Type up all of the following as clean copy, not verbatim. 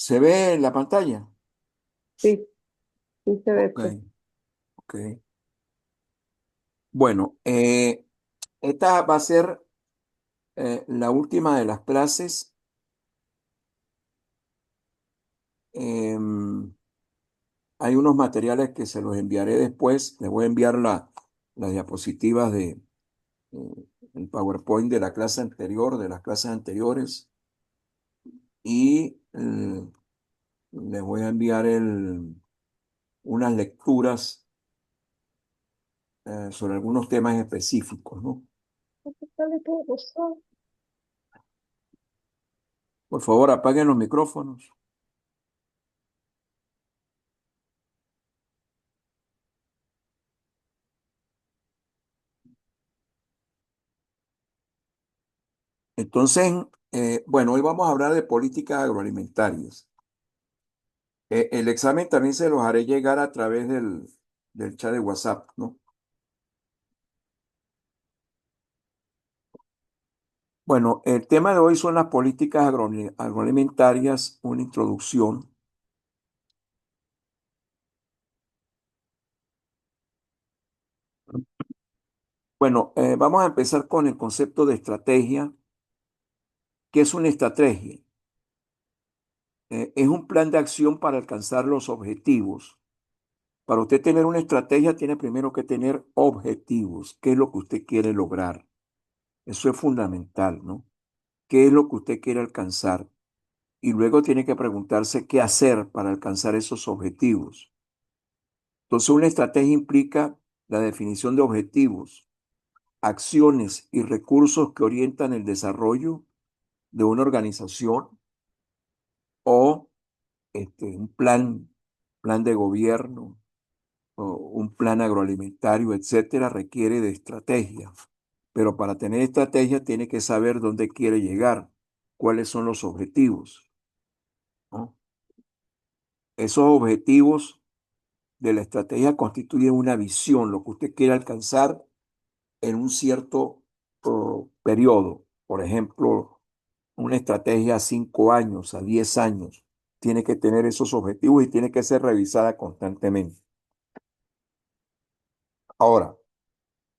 ¿Se ve en la pantalla? Sí, sí se ve, Ok, pues. ok. Bueno, esta va a ser la última de las clases. Em, Hay unos materiales que se los enviaré después. Les voy a enviar las diapositivas el PowerPoint de la clase anterior, de las clases anteriores. Y les voy a enviar unas lecturas sobre algunos temas específicos, ¿no? Por favor, apaguen los micrófonos. Entonces, bueno, hoy vamos a hablar de políticas agroalimentarias. El examen también se los haré llegar a través del chat de WhatsApp, ¿no? Bueno, el tema de hoy son las políticas agroalimentarias, una introducción. Bueno, vamos a empezar con el concepto de estrategia. ¿Qué es una estrategia? Es un plan de acción para alcanzar los objetivos. Para usted tener una estrategia, tiene primero que tener objetivos. ¿Qué es lo que usted quiere lograr? Eso es fundamental, ¿no? ¿Qué es lo que usted quiere alcanzar? Y luego tiene que preguntarse qué hacer para alcanzar esos objetivos. Entonces, una estrategia implica la definición de objetivos, acciones y recursos que orientan el desarrollo de una organización o un plan de gobierno o un plan agroalimentario, etcétera, requiere de estrategia. Pero para tener estrategia tiene que saber dónde quiere llegar, cuáles son los objetivos, ¿no? Esos objetivos de la estrategia constituyen una visión, lo que usted quiere alcanzar en un cierto periodo. Por ejemplo, una estrategia a 5 años, a 10 años, tiene que tener esos objetivos y tiene que ser revisada constantemente. Ahora,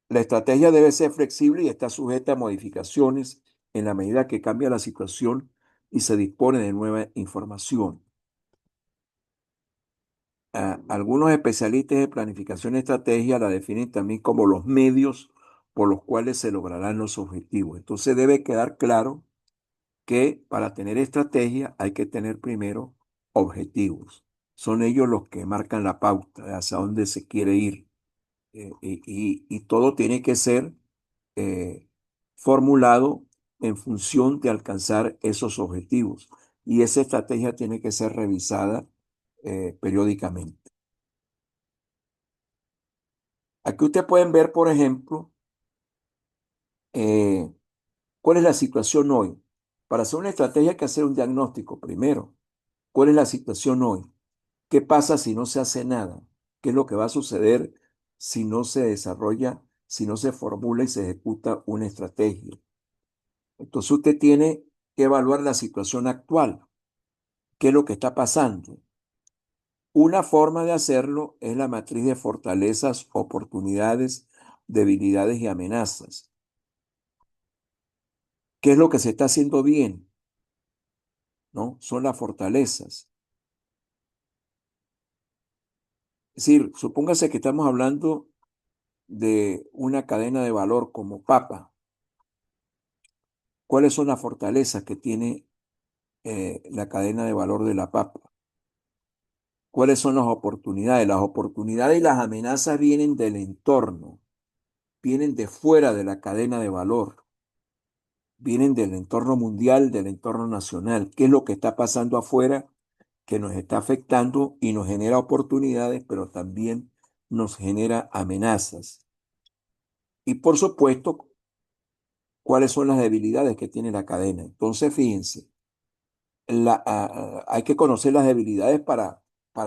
la estrategia debe ser flexible y está sujeta a modificaciones en la medida que cambia la situación y se dispone de nueva información. Algunos especialistas de planificación y estrategia la definen también como los medios por los cuales se lograrán los objetivos. Entonces debe quedar claro que para tener estrategia hay que tener primero objetivos. Son ellos los que marcan la pauta de hacia dónde se quiere ir. Y todo tiene que ser eh, formulado en función de alcanzar esos objetivos. Y esa estrategia tiene que ser revisada periódicamente. Aquí ustedes pueden ver, por ejemplo, eh, cuál es la situación hoy. Para hacer una estrategia hay que hacer un diagnóstico primero. ¿Cuál es la situación hoy? ¿Qué pasa si no se hace nada? ¿Qué es lo que va a suceder si no se desarrolla, si no se formula y se ejecuta una estrategia? Entonces usted tiene que evaluar la situación actual. ¿Qué es lo que está pasando? Una forma de hacerlo es la matriz de fortalezas, oportunidades, debilidades y amenazas. ¿Qué es lo que se está haciendo bien? ¿No? Son las fortalezas. Es decir, supóngase que estamos hablando de una cadena de valor como papa. ¿Cuáles son las fortalezas que tiene la cadena de valor de la papa? ¿Cuáles son las oportunidades? Las oportunidades y las amenazas vienen del entorno, vienen de fuera de la cadena de valor, vienen del entorno mundial, del entorno nacional. ¿Qué es lo que está pasando afuera que nos está afectando y nos genera oportunidades, pero también nos genera amenazas? Y por supuesto, ¿cuáles son las debilidades que tiene la cadena? Entonces, fíjense, hay que conocer las debilidades para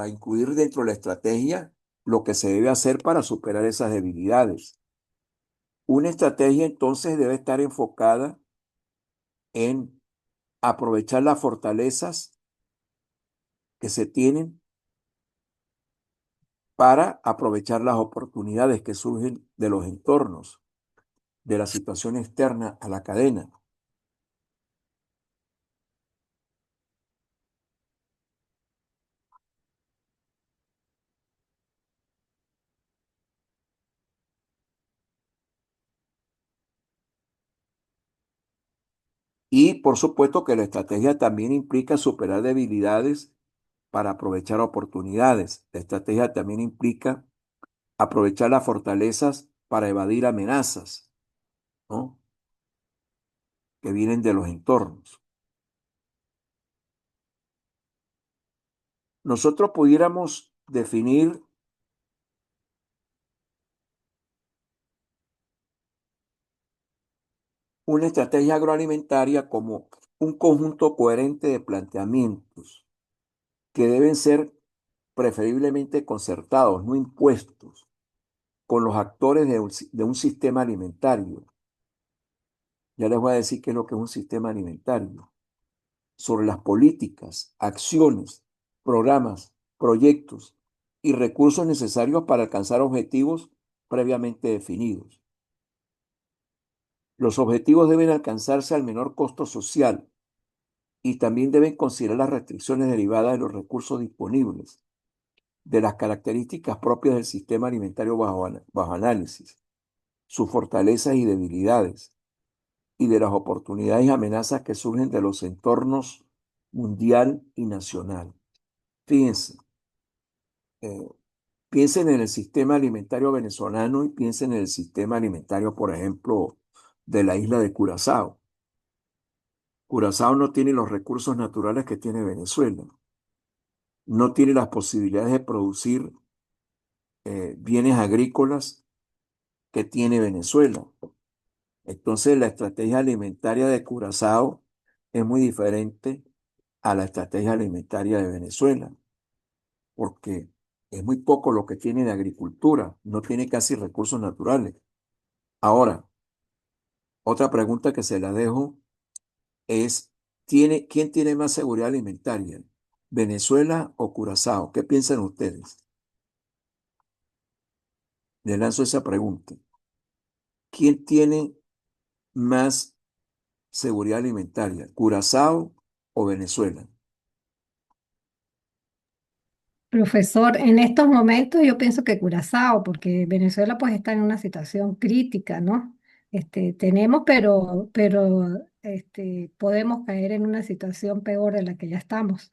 incluir dentro de la estrategia lo que se debe hacer para superar esas debilidades. Una estrategia entonces debe estar enfocada en aprovechar las fortalezas que se tienen para aprovechar las oportunidades que surgen de los entornos, de la situación externa a la cadena. Y por supuesto que la estrategia también implica superar debilidades para aprovechar oportunidades. La estrategia también implica aprovechar las fortalezas para evadir amenazas, ¿no? Que vienen de los entornos. Nosotros pudiéramos definir una estrategia agroalimentaria como un conjunto coherente de planteamientos que deben ser preferiblemente concertados, no impuestos, con los actores de un sistema alimentario. Ya les voy a decir qué es lo que es un sistema alimentario. Sobre las políticas, acciones, programas, proyectos y recursos necesarios para alcanzar objetivos previamente definidos. Los objetivos deben alcanzarse al menor costo social y también deben considerar las restricciones derivadas de los recursos disponibles, de las características propias del sistema alimentario bajo análisis, sus fortalezas y debilidades, y de las oportunidades y amenazas que surgen de los entornos mundial y nacional. Fíjense, eh, piensen en el sistema alimentario venezolano y piensen en el sistema alimentario, por ejemplo, de la isla de Curazao. Curazao no tiene los recursos naturales que tiene Venezuela, no tiene las posibilidades de producir bienes agrícolas que tiene Venezuela. Entonces, la estrategia alimentaria de Curazao es muy diferente a la estrategia alimentaria de Venezuela, porque es muy poco lo que tiene de agricultura, no tiene casi recursos naturales. Ahora, otra pregunta que se la dejo es, ¿quién tiene más seguridad alimentaria? ¿Venezuela o Curazao? ¿Qué piensan ustedes? Le lanzo esa pregunta. ¿Quién tiene más seguridad alimentaria? ¿Curazao o Venezuela? Profesor, en estos momentos yo pienso que Curazao, porque Venezuela pues está en una situación crítica, ¿no? Tenemos, podemos caer en una situación peor de la que ya estamos.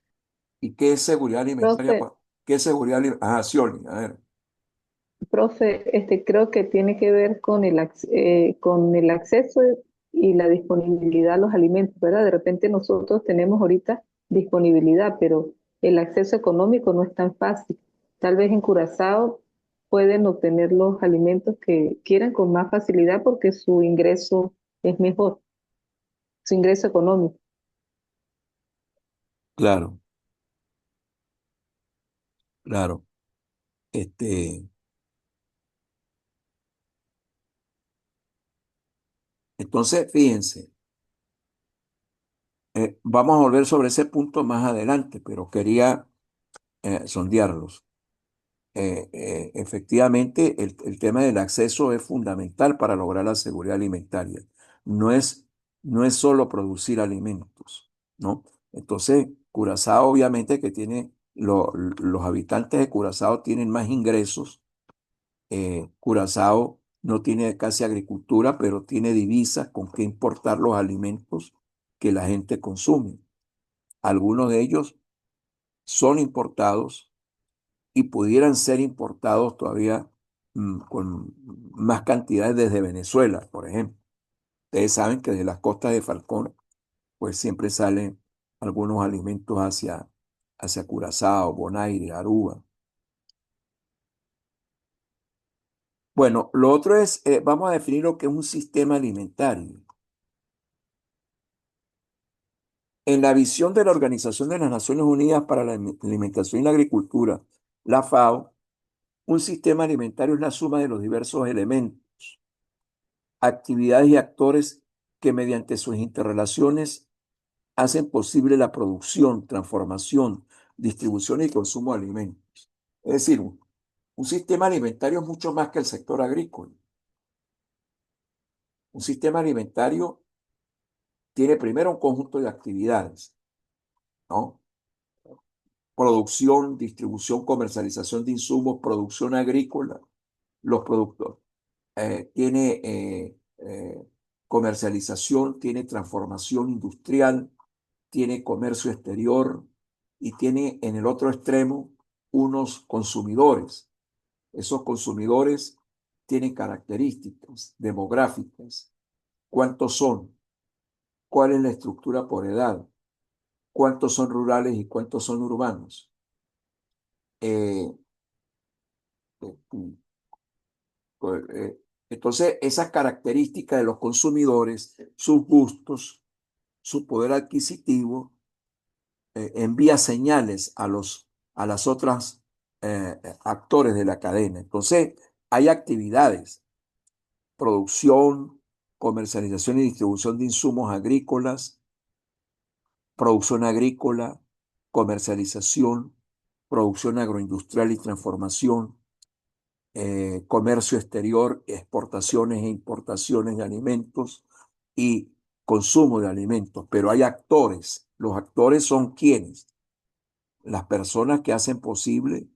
¿Y qué es seguridad alimentaria? Profe, ¿Qué es seguridad alimentaria? Ah, Scioli, a ver. profe, creo que tiene que ver con el acceso y la disponibilidad a los alimentos, ¿verdad? De repente nosotros tenemos ahorita disponibilidad, pero el acceso económico no es tan fácil. Tal vez en Curazao pueden obtener los alimentos que quieran con más facilidad porque su ingreso es mejor, su ingreso económico. Claro, claro. Este, entonces, fíjense, vamos a volver sobre ese punto más adelante, pero quería sondearlos. Efectivamente, el tema del acceso es fundamental para lograr la seguridad alimentaria. No es, no es solo producir alimentos, ¿no? Entonces, Curazao, obviamente, que tiene, los habitantes de Curazao tienen más ingresos. Curazao no tiene casi agricultura, pero tiene divisas con que importar los alimentos que la gente consume. Algunos de ellos son importados y pudieran ser importados todavía con más cantidades desde Venezuela, por ejemplo. Ustedes saben que de las costas de Falcón, pues siempre salen algunos alimentos hacia Curazao, Bonaire, Aruba. Bueno, lo otro es, vamos a definir lo que es un sistema alimentario. En la visión de la Organización de las Naciones Unidas para la Alimentación y la Agricultura, la FAO, un sistema alimentario es la suma de los diversos elementos, actividades y actores que mediante sus interrelaciones hacen posible la producción, transformación, distribución y consumo de alimentos. Es decir, un sistema alimentario es mucho más que el sector agrícola. Un sistema alimentario tiene primero un conjunto de actividades, ¿no? Producción, distribución, comercialización de insumos, producción agrícola, los productos. Tiene comercialización, tiene transformación industrial, tiene comercio exterior y tiene en el otro extremo unos consumidores. Esos consumidores tienen características demográficas. ¿Cuántos son? ¿Cuál es la estructura por edad? ¿Cuántos son rurales y cuántos son urbanos? Eh, eh, eh, entonces, esas características de los consumidores, sus gustos, su poder adquisitivo, envía señales a las otras actores de la cadena. Entonces, hay actividades, producción, comercialización y distribución de insumos agrícolas, producción agrícola, comercialización, producción agroindustrial y transformación, comercio exterior, exportaciones e importaciones de alimentos y consumo de alimentos. Pero hay actores. Los actores son quienes, las personas que hacen posible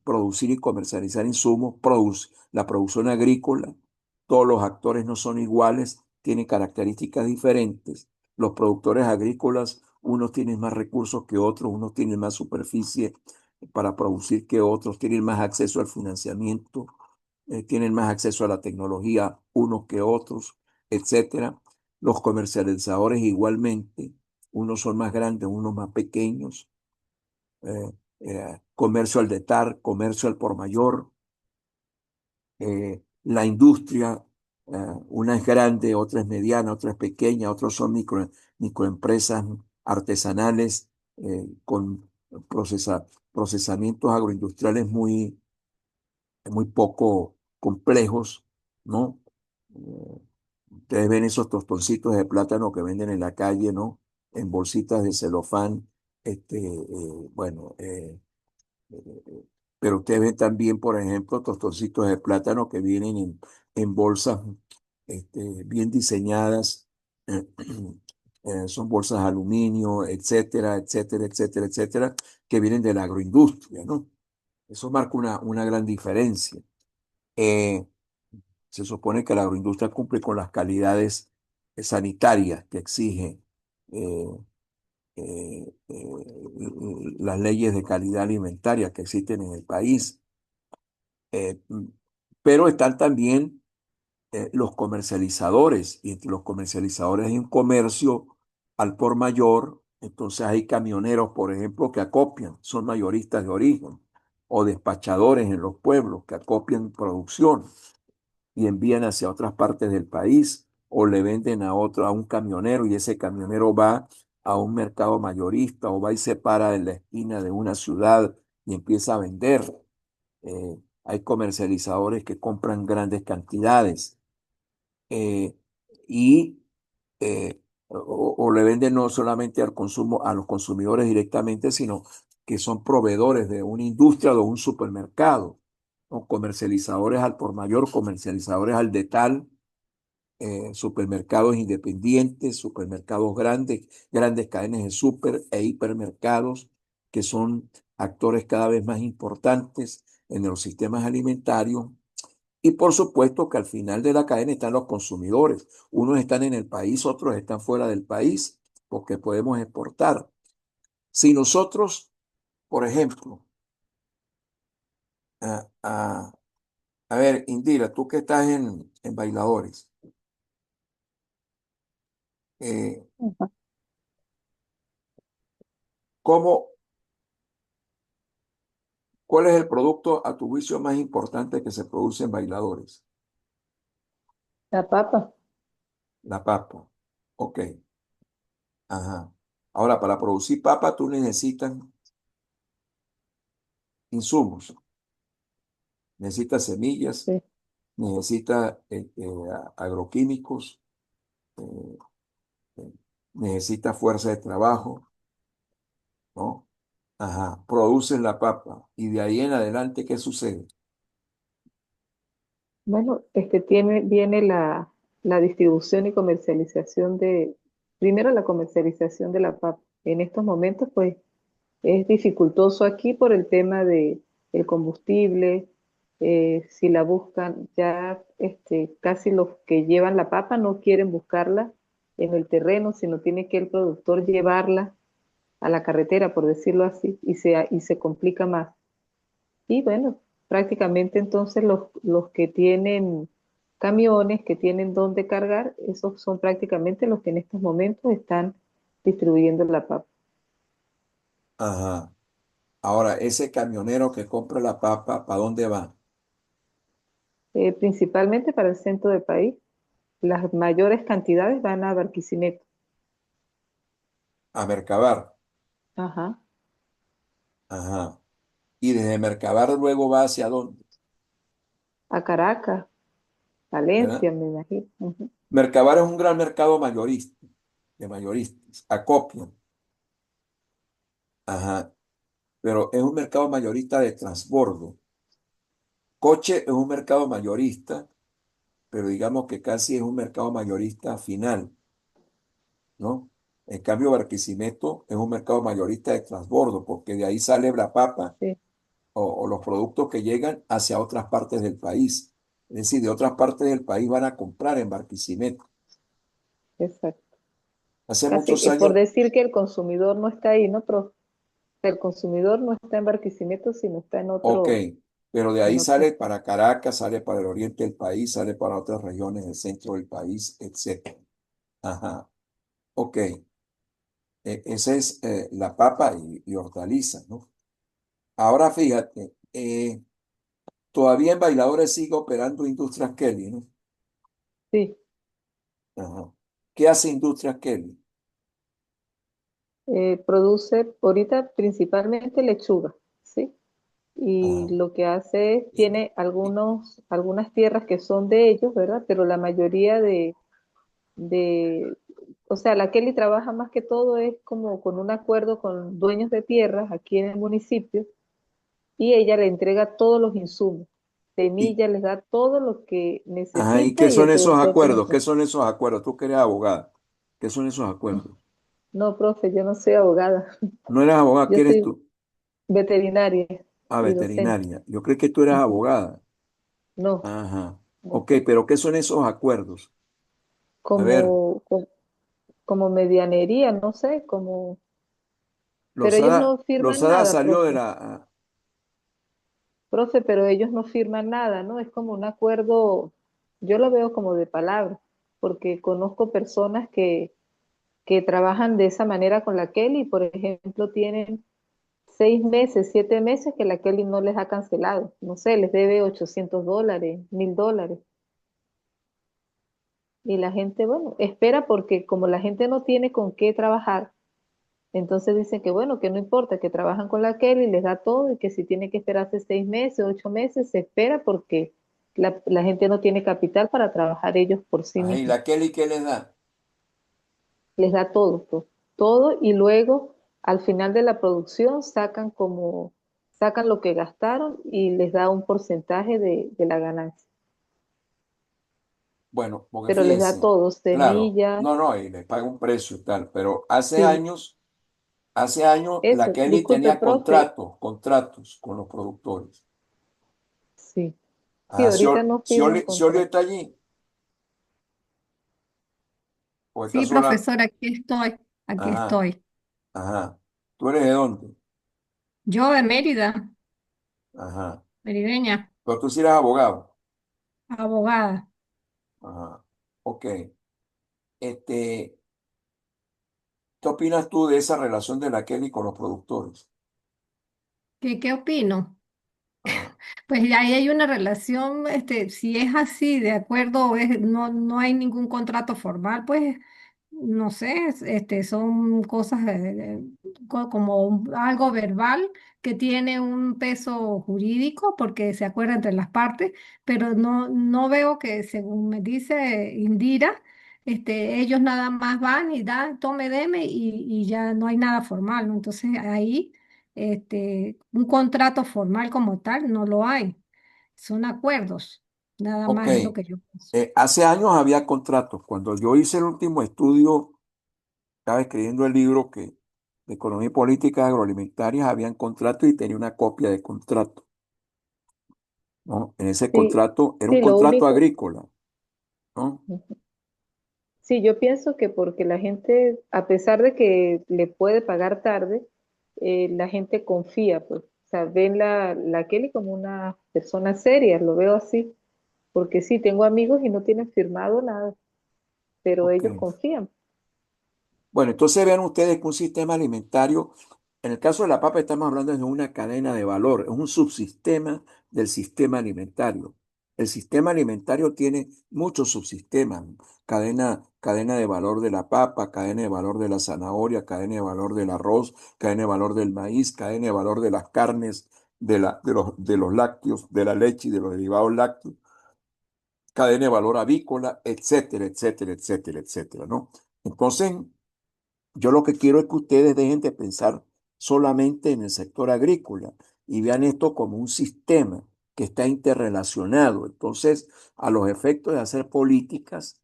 producir y comercializar insumos, la producción agrícola. Todos los actores no son iguales, tienen características diferentes. Los productores agrícolas, unos tienen más recursos que otros, unos tienen más superficie para producir que otros, tienen más acceso al financiamiento, tienen más acceso a la tecnología unos que otros, etcétera. Los comercializadores igualmente, unos son más grandes, unos más pequeños. Comercio al detar, comercio al por mayor, la industria, una es grande, otra es mediana, otra es pequeña, otros son microempresas artesanales con procesamientos agroindustriales muy poco complejos, ¿no? Ustedes ven esos tostoncitos de plátano que venden en la calle, ¿no? En bolsitas de celofán, bueno, pero ustedes ven también, por ejemplo, tostoncitos de plátano que vienen en bolsas bien diseñadas, eh, son bolsas de aluminio, etcétera, etcétera, etcétera, etcétera, que vienen de la agroindustria, ¿no? Eso marca una gran diferencia. Eh, Se supone que la agroindustria cumple con las calidades sanitarias que exige eh, las leyes de calidad alimentaria que existen en el país. Eh, mm, pero están también los comercializadores, y entre los comercializadores hay un comercio al por mayor. Entonces hay camioneros, por ejemplo, que acopian, son mayoristas de origen, o despachadores en los pueblos que acopian producción y envían hacia otras partes del país, o le venden a otro, a un camionero, y ese camionero va a un mercado mayorista o va y se para en la esquina de una ciudad y empieza a vender. Hay comercializadores que compran grandes cantidades eh, y o le venden no solamente al consumo, a los consumidores directamente, sino que son proveedores de una industria o de un supermercado, o comercializadores al por mayor, comercializadores al detal, supermercados independientes, supermercados grandes, grandes cadenas de super e hipermercados, que son actores cada vez más importantes en los sistemas alimentarios. Y por supuesto que al final de la cadena están los consumidores. Unos están en el país, otros están fuera del país, porque podemos exportar. Si nosotros, por ejemplo, a, a- a ver, Indira, tú que estás en Bailadores, eh, Ajá. ¿cómo, cuál es el producto a tu juicio más importante que se produce en Bailadores? La papa, La papa. Ok. Ajá. Ahora, para producir papa, tú necesitas insumos, necesitas semillas, sí, necesitas agroquímicos, eh, eh, necesitas fuerza de trabajo, ¿no? Ajá, produces la papa y de ahí en adelante, ¿qué sucede? Bueno, viene la distribución y comercialización primero la comercialización de la papa. En estos momentos, pues, es dificultoso aquí por el tema de el combustible. Si la buscan, ya casi los que llevan la papa no quieren buscarla en el terreno, sino tiene que el productor llevarla a la carretera, por decirlo así, y se complica más. Y bueno, prácticamente entonces los que tienen camiones, que tienen dónde cargar, esos son prácticamente los que en estos momentos están distribuyendo la papa. Ajá. Ahora, ese camionero que compra la papa, ¿para dónde va? Principalmente para el centro del país. Las mayores cantidades van a Barquisimeto. A Mercabar. Ajá. Ajá. Y desde Mercabar luego va hacia dónde, A Caracas, ¿verdad? Valencia, me imagino. Ujú. Mercabar es un gran mercado mayorista, de mayoristas, acopian. Ajá. Pero es un mercado mayorista de transbordo. Coche es un mercado mayorista, pero digamos que casi es un mercado mayorista final, ¿no? En cambio, Barquisimeto es un mercado mayorista de transbordo, porque de ahí sale la papa Sí, o los productos que llegan hacia otras partes del país. Es decir, de otras partes del país van a comprar en Barquisimeto. exacto. Hace Casi muchos que por años, decir que el consumidor no está ahí, ¿no? Pero el consumidor no está en Barquisimeto, sino está ok, pero de ahí en otro. sale para Caracas, sale para el oriente del país, sale para otras regiones del centro del país, etcétera. Ajá, ok. Esa es la papa y hortalizas, ¿no? Ahora fíjate, todavía en Bailadores sigue operando Industrias Kelly, ¿no? Sí. Ajá. ¿Qué hace Industrias Kelly? Produce ahorita principalmente lechuga, ¿sí? Y Ajá. lo que hace es, Y- tiene y- algunas tierras que son de ellos, ¿verdad? Pero la mayoría o sea, la Kelly trabaja más que todo es como con un acuerdo con dueños de tierras aquí en el municipio y ella le entrega todos los insumos, y- semillas, les da todo lo que ajá, ¿y necesita qué y el son esos productor tiene acuerdos? que... ¿Qué son esos acuerdos? Tú que eres abogada. ¿Qué son esos acuerdos? No, profe, yo no soy abogada, No eres abogada, yo ¿qué eres soy tú? veterinaria Ah, y docente. veterinaria. Yo creo que tú eres Ujú. abogada. No, Ajá. no, Ok, profe. pero ¿qué son esos acuerdos? A ver, Como, como medianería, no sé, como, pero ellos Lozada, no firman Lozada nada, salió de profe. la... Profe, pero ellos no firman nada, ¿no? Es como un acuerdo, yo lo veo como de palabra, porque conozco personas que trabajan de esa manera con la Kelly, por ejemplo, tienen 6 meses, 7 meses que la Kelly no les ha cancelado, no sé, les debe $800, $1000. Y la gente, bueno, espera porque como la gente no tiene con qué trabajar, entonces dicen que bueno, que no importa, que trabajan con la Kelly, les da todo y que si tiene que esperarse 6 meses, 8 meses, se espera porque la gente no tiene capital para trabajar ellos por sí Ajá, ¿y mismos. la Kelly qué les da? Les da todo, pues, todo y luego al final de la producción sacan lo que gastaron y les da un porcentaje de la ganancia. Bueno, porque Pero les da fíjense, todo, claro, semillas, no, no, y les paga un precio y tal, pero sí, hace años la eso, Kelly disculpe, tenía profe, contratos con los productores. sí, sí, Ajá, ahorita no firman Sciolli contrato. está allí, o está Sí, sola. profesor, aquí estoy, aquí Ajá, estoy. ajá. ¿Tú eres de dónde? Yo de Mérida, Ajá. merideña, Pero tú sí eres abogado. abogada. Ajá. Ok. Este, ¿qué opinas tú de esa relación de la Kelly con los productores? ¿Qué opino? Ajá. Pues ahí hay una relación, si es así, de acuerdo, no hay ningún contrato formal, pues no sé, son cosas como algo verbal que tiene un peso jurídico porque se acuerda entre las partes, pero no veo que, según me dice Indira, ellos nada más van y dan, tome, deme y ya no hay nada formal, ¿no? Entonces ahí un contrato formal como tal, no lo hay. Son acuerdos, nada Ok. más es lo que yo pienso. Hace años había contratos. Cuando yo hice el último estudio, estaba escribiendo el libro que de Economía y Políticas Agroalimentarias, habían contratos y tenía una copia de contrato, ¿no? En ese Sí, contrato, era un sí, lo contrato único, agrícola, ¿no? sí, yo pienso que porque la gente, a pesar de que le puede pagar tarde, la gente confía, pues, o sea, ven la Kelly como una persona seria, lo veo así, porque sí, tengo amigos y no tienen firmado nada, pero Ok. ellos confían. Bueno, entonces vean ustedes que un sistema alimentario, en el caso de la papa estamos hablando de una cadena de valor, es un subsistema del sistema alimentario. El sistema alimentario tiene muchos subsistemas, cadena de valor de la papa, cadena de valor de la zanahoria, cadena de valor del arroz, cadena de valor del maíz, cadena de valor de las carnes, de los lácteos, de la leche y de los derivados lácteos, cadena de valor avícola, etcétera, etcétera, etcétera, etcétera, ¿no? Entonces, yo lo que quiero es que ustedes dejen de pensar solamente en el sector agrícola y vean esto como un sistema que está interrelacionado. Entonces, a los efectos de hacer políticas,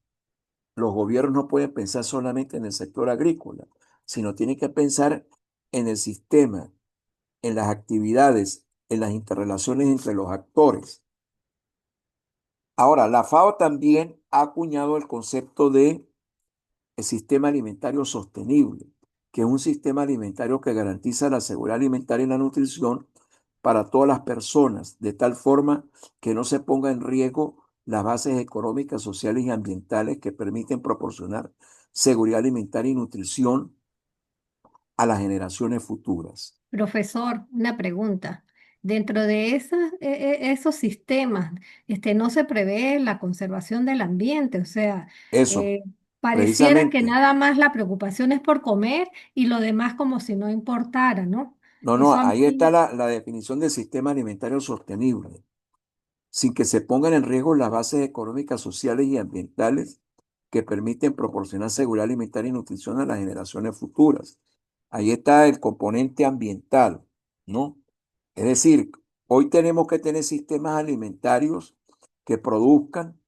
los gobiernos no pueden pensar solamente en el sector agrícola, sino tienen que pensar en el sistema, en las actividades, en las interrelaciones entre los actores. Ahora, la FAO también ha acuñado el concepto de el sistema alimentario sostenible, que es un sistema alimentario que garantiza la seguridad alimentaria y la nutrición para todas las personas, de tal forma que no se ponga en riesgo las bases económicas, sociales y ambientales que permiten proporcionar seguridad alimentaria y nutrición a las generaciones futuras. Profesor, una pregunta. Dentro de esos sistemas, no se prevé la conservación del ambiente, o sea, Eso, eh, pareciera que precisamente. nada más la preocupación es por comer y lo demás como si no importara, ¿no? No, no, Eso a ahí está mí, la definición del sistema alimentario sostenible, sin que se pongan en riesgo las bases económicas, sociales y ambientales que permiten proporcionar seguridad alimentaria y nutrición a las generaciones futuras. Ahí está el componente ambiental, ¿no? Es decir, hoy tenemos que tener sistemas alimentarios que produzcan,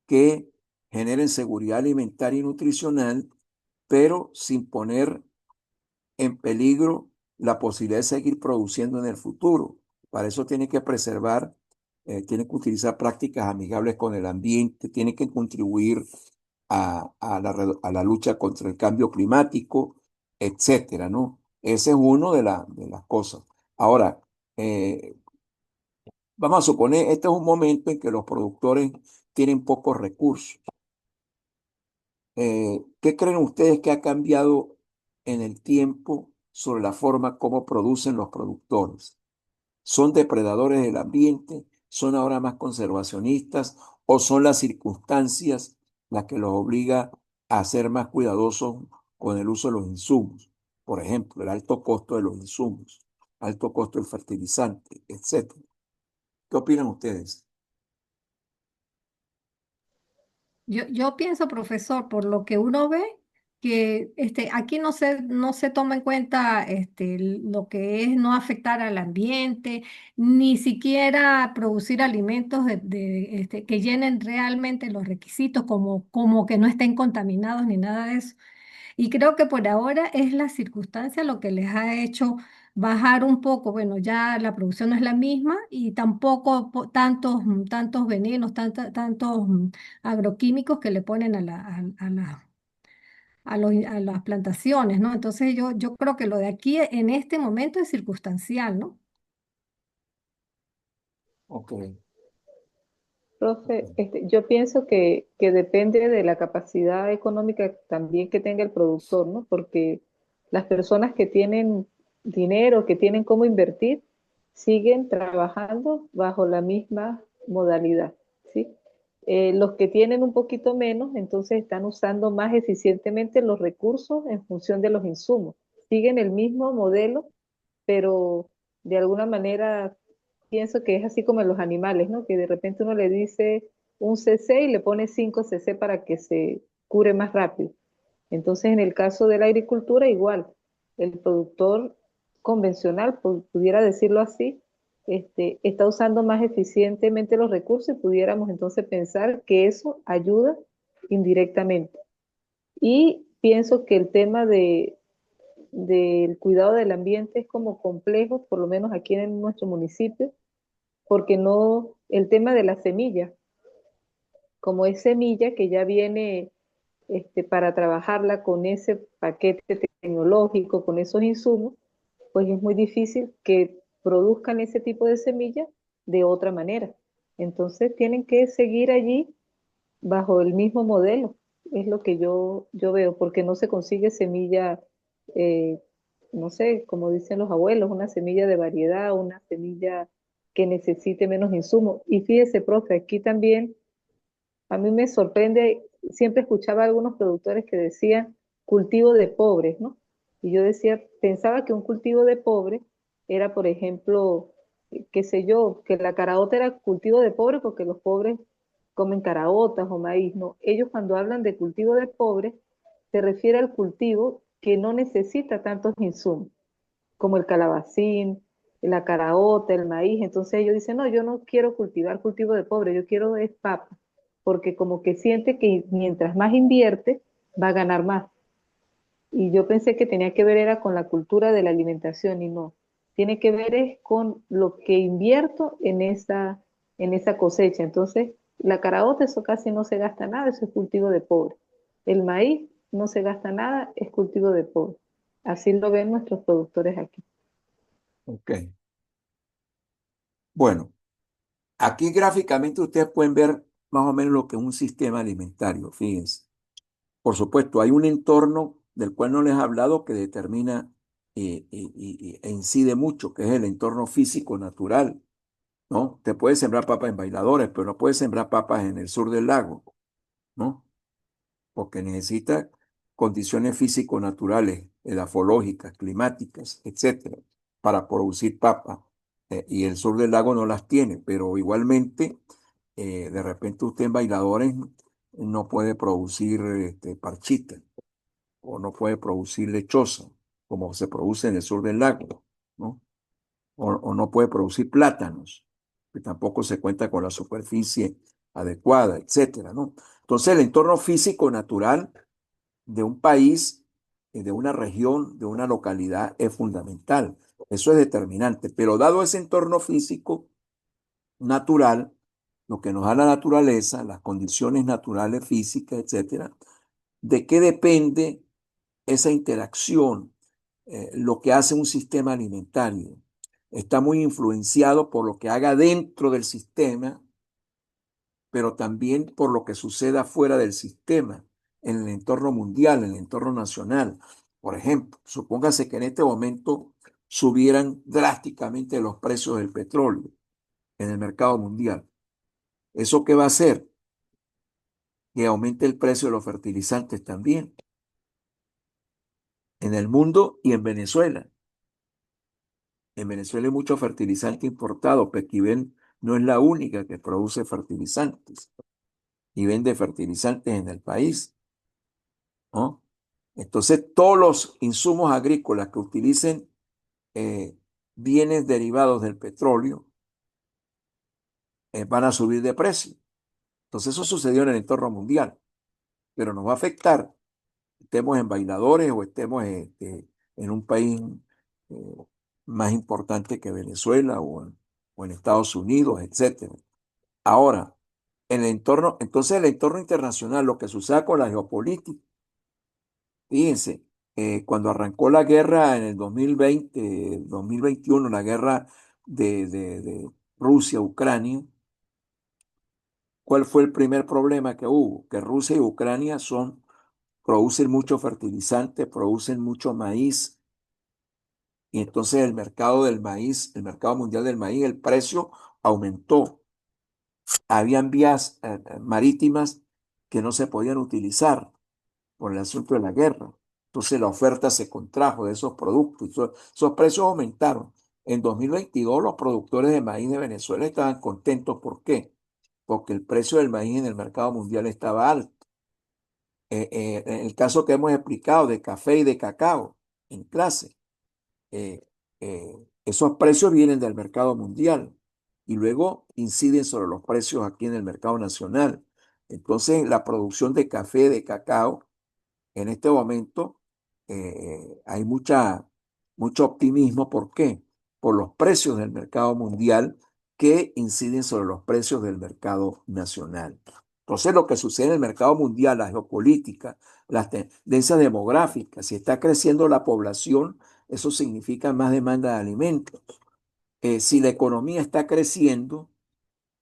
que generen seguridad alimentaria y nutricional, pero sin poner en peligro la posibilidad de seguir produciendo en el futuro. Para eso tiene que preservar, tiene que utilizar prácticas amigables con el ambiente, tiene que contribuir a la lucha contra el cambio climático, etcétera, ¿no? Ese es uno de las cosas. Ahora, eh, vamos a suponer, este es un momento en que los productores tienen pocos recursos. ¿Qué creen ustedes que ha cambiado en el tiempo sobre la forma como producen los productores? ¿Son depredadores del ambiente? ¿Son ahora más conservacionistas? ¿O son las circunstancias las que los obliga a ser más cuidadosos con el uso de los insumos? Por ejemplo, el alto costo de los insumos, alto costo del fertilizante, etcétera. ¿Qué opinan ustedes? yo pienso, profesor, por lo que uno ve, que aquí no se toma en cuenta lo que es no afectar al ambiente, ni siquiera producir alimentos que llenen realmente los requisitos, como que no estén contaminados ni nada de eso. Y creo que por ahora es la circunstancia lo que les ha hecho bajar un poco. Bueno, ya la producción no es la misma y tampoco tantos venenos, tantos agroquímicos que le ponen a las plantaciones, ¿no? Entonces yo creo que lo de aquí en este momento es circunstancial, ¿no? Ok, ok, Profe, yo pienso que depende de la capacidad económica también que tenga el productor, ¿no? Porque las personas que tienen dinero, que tienen cómo invertir, siguen trabajando bajo la misma modalidad, ¿sí? Los que tienen un poquito menos, entonces están usando más eficientemente los recursos en función de los insumos. Siguen el mismo modelo, pero de alguna manera pienso que es así como en los animales, ¿no? Que de repente uno le dice un cc y le pone 5 cc para que se cure más rápido. Entonces, en el caso de la agricultura, igual, el productor convencional, pudiera decirlo así, está usando más eficientemente los recursos y pudiéramos entonces pensar que eso ayuda indirectamente. Y pienso que el tema del cuidado del ambiente es como complejo, por lo menos aquí en nuestro municipio, porque no, el tema de la semilla, como es semilla que ya viene para trabajarla con ese paquete tecnológico, con esos insumos, pues es muy difícil que produzcan ese tipo de semilla de otra manera. Entonces tienen que seguir allí bajo el mismo modelo, es lo que yo veo, porque no se consigue semilla, eh, no sé, como dicen los abuelos, una semilla de variedad, una semilla que necesite menos insumos. Y fíjese, profe, aquí también a mí me sorprende, siempre escuchaba a algunos productores que decían cultivo de pobres, ¿no? Y yo decía, pensaba que un cultivo de pobres era, por ejemplo, qué sé yo, que la caraota era cultivo de pobres porque los pobres comen caraotas o maíz, ¿no? Ellos cuando hablan de cultivo de pobres, se refiere al cultivo que no necesita tantos insumos, como el calabacín, la caraota, el maíz. Entonces ellos dicen, no, yo no quiero cultivar cultivo de pobre, yo quiero es papa, porque como que siente que mientras más invierte, va a ganar más. Y yo pensé que tenía que ver era con la cultura de la alimentación y no. Tiene que ver es con lo que invierto en esa cosecha. Entonces, la caraota, eso casi no se gasta nada, eso es cultivo de pobre. El maíz no se gasta nada, es cultivo de pobre. Así lo ven nuestros productores aquí. Ok. Bueno, aquí gráficamente ustedes pueden ver más o menos lo que es un sistema alimentario, fíjense. Por supuesto, hay un entorno del cual no les he hablado que determina e incide mucho, que es el entorno físico natural, ¿no? Te puedes sembrar papas en bailadores, pero no puedes sembrar papas en el sur del lago, ¿no? Porque necesita condiciones físico-naturales, edafológicas, climáticas, etcétera, para producir papas. Y el sur del lago no las tiene, pero igualmente, de repente usted en bailadores no puede producir parchita o no puede producir lechosa, como se produce en el sur del lago, ¿no? O no puede producir plátanos, que tampoco se cuenta con la superficie adecuada, etcétera, ¿no? Entonces, el entorno físico natural de un país, de una región, de una localidad es fundamental. Eso es determinante. Pero dado ese entorno físico natural, lo que nos da la naturaleza, las condiciones naturales físicas, etcétera, ¿de qué depende esa interacción? Lo que hace un sistema alimentario está muy influenciado por lo que haga dentro del sistema, pero también por lo que suceda fuera del sistema, en el entorno mundial, en el entorno nacional. Por ejemplo, supóngase que en este momento subieran drásticamente los precios del petróleo en el mercado mundial. ¿Eso qué va a hacer? Que aumente el precio de los fertilizantes también en el mundo y en Venezuela. En Venezuela hay mucho fertilizante importado. Pequiven no es la única que produce fertilizantes y vende fertilizantes en el país, ¿no? Entonces, todos los insumos agrícolas que utilicen eh, bienes derivados del petróleo van a subir de precio. Entonces, eso sucedió en el entorno mundial, pero nos va a afectar, estemos en bailadores o estemos en un país eh, más importante que Venezuela o en Estados Unidos, etcétera. Ahora, en el entorno, entonces el entorno internacional, lo que sucede con la geopolítica, fíjense, cuando arrancó la guerra en el 2020, 2021, la guerra de Rusia-Ucrania, ¿cuál fue el primer problema que hubo? Que Rusia y Ucrania producen mucho fertilizante, producen mucho maíz, y entonces el mercado del maíz, el mercado mundial del maíz, el precio aumentó. Habían vías marítimas que no se podían utilizar por el asunto de la guerra. Entonces la oferta se contrajo de esos productos y esos precios aumentaron. En 2022 los productores de maíz de Venezuela estaban contentos. ¿Por qué? Porque el precio del maíz en el mercado mundial estaba alto. En el caso que hemos explicado de café y de cacao en clase, eh, Esos precios vienen del mercado mundial y luego inciden sobre los precios aquí en el mercado nacional. Entonces, la producción de café, de cacao, en este momento hay mucho optimismo. ¿Por qué? Por los precios del mercado mundial que inciden sobre los precios del mercado nacional. Entonces, lo que sucede en el mercado mundial, la geopolítica, las tendencias demográficas, si está creciendo la población, eso significa más demanda de alimentos. Si la economía está creciendo,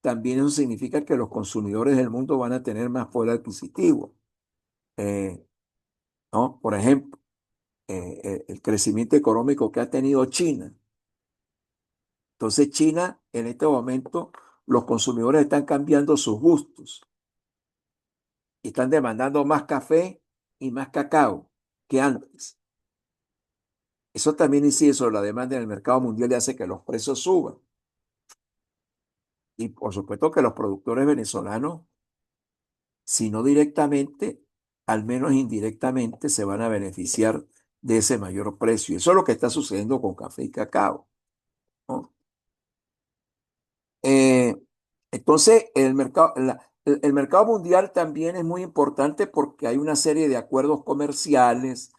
también eso significa que los consumidores del mundo van a tener más poder adquisitivo. Eh, ¿No? Por ejemplo, el crecimiento económico que ha tenido China. Entonces, China, en este momento, los consumidores están cambiando sus gustos y están demandando más café y más cacao que antes. Eso también incide sobre la demanda en el mercado mundial y hace que los precios suban. Y por supuesto que los productores venezolanos, si no directamente, al menos indirectamente, se van a beneficiar de ese mayor precio. Y eso es lo que está sucediendo con café y cacao, ¿no? Eh, entonces, el mercado mundial también es muy importante porque hay una serie de acuerdos comerciales,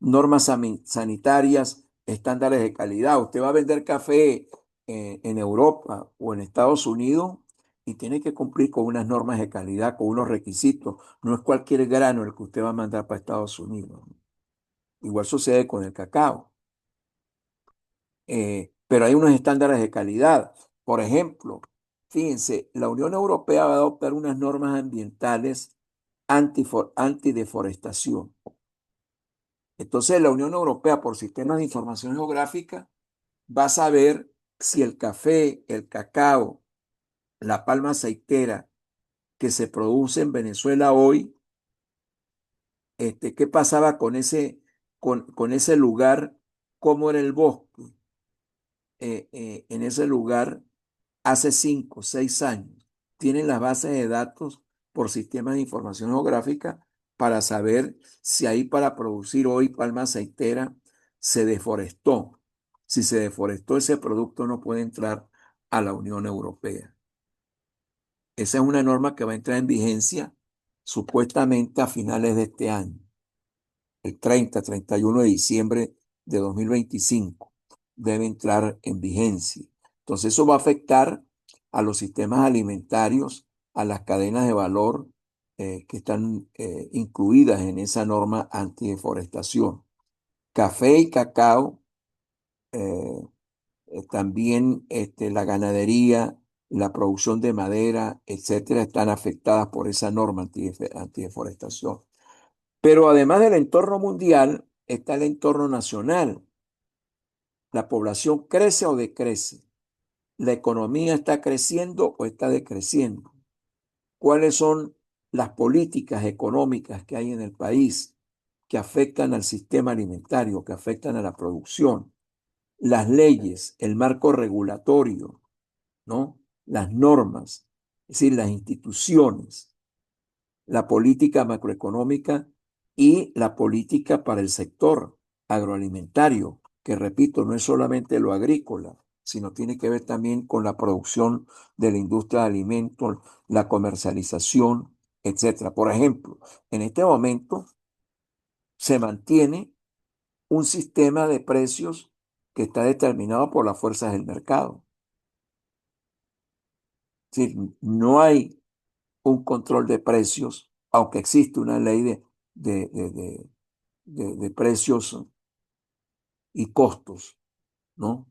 normas sanitarias, estándares de calidad. Usted va a vender café en Europa o en Estados Unidos y tiene que cumplir con unas normas de calidad, con unos requisitos. No es cualquier grano el que usted va a mandar para Estados Unidos. Igual sucede con el cacao. Pero hay unos estándares de calidad. Por ejemplo, fíjense, la Unión Europea va a adoptar unas normas ambientales antideforestación. Entonces, la Unión Europea, por sistemas de información geográfica, va a saber si el café, el cacao, la palma aceitera que se produce en Venezuela hoy, qué pasaba con ese lugar, cómo era el bosque en ese lugar hace 5 o 6 años. Tienen las bases de datos por sistemas de información geográfica para saber si ahí para producir hoy palma aceitera se deforestó. Si se deforestó, ese producto no puede entrar a la Unión Europea. Esa es una norma que va a entrar en vigencia supuestamente a finales de este año, el 31 de diciembre de 2025 debe entrar en vigencia. Entonces eso va a afectar a los sistemas alimentarios, a las cadenas de valor que están incluidas en esa norma antideforestación. Café y cacao, eh, también la ganadería, la producción de madera, etcétera, están afectadas por esa norma antideforestación. Pero además del entorno mundial, está el entorno nacional. La población crece o decrece. La economía está creciendo o está decreciendo. ¿Cuáles son las políticas económicas que hay en el país que afectan al sistema alimentario, que afectan a la producción? Las leyes, el marco regulatorio, ¿no? Las normas, es decir, las instituciones, la política macroeconómica y la política para el sector agroalimentario, que repito, no es solamente lo agrícola, sino tiene que ver también con la producción de la industria de alimentos, la comercialización, etcétera. Por ejemplo, en este momento se mantiene un sistema de precios que está determinado por las fuerzas del mercado. Es decir, no hay un control de precios, aunque existe una ley de, de- de- de precios y costos, ¿no?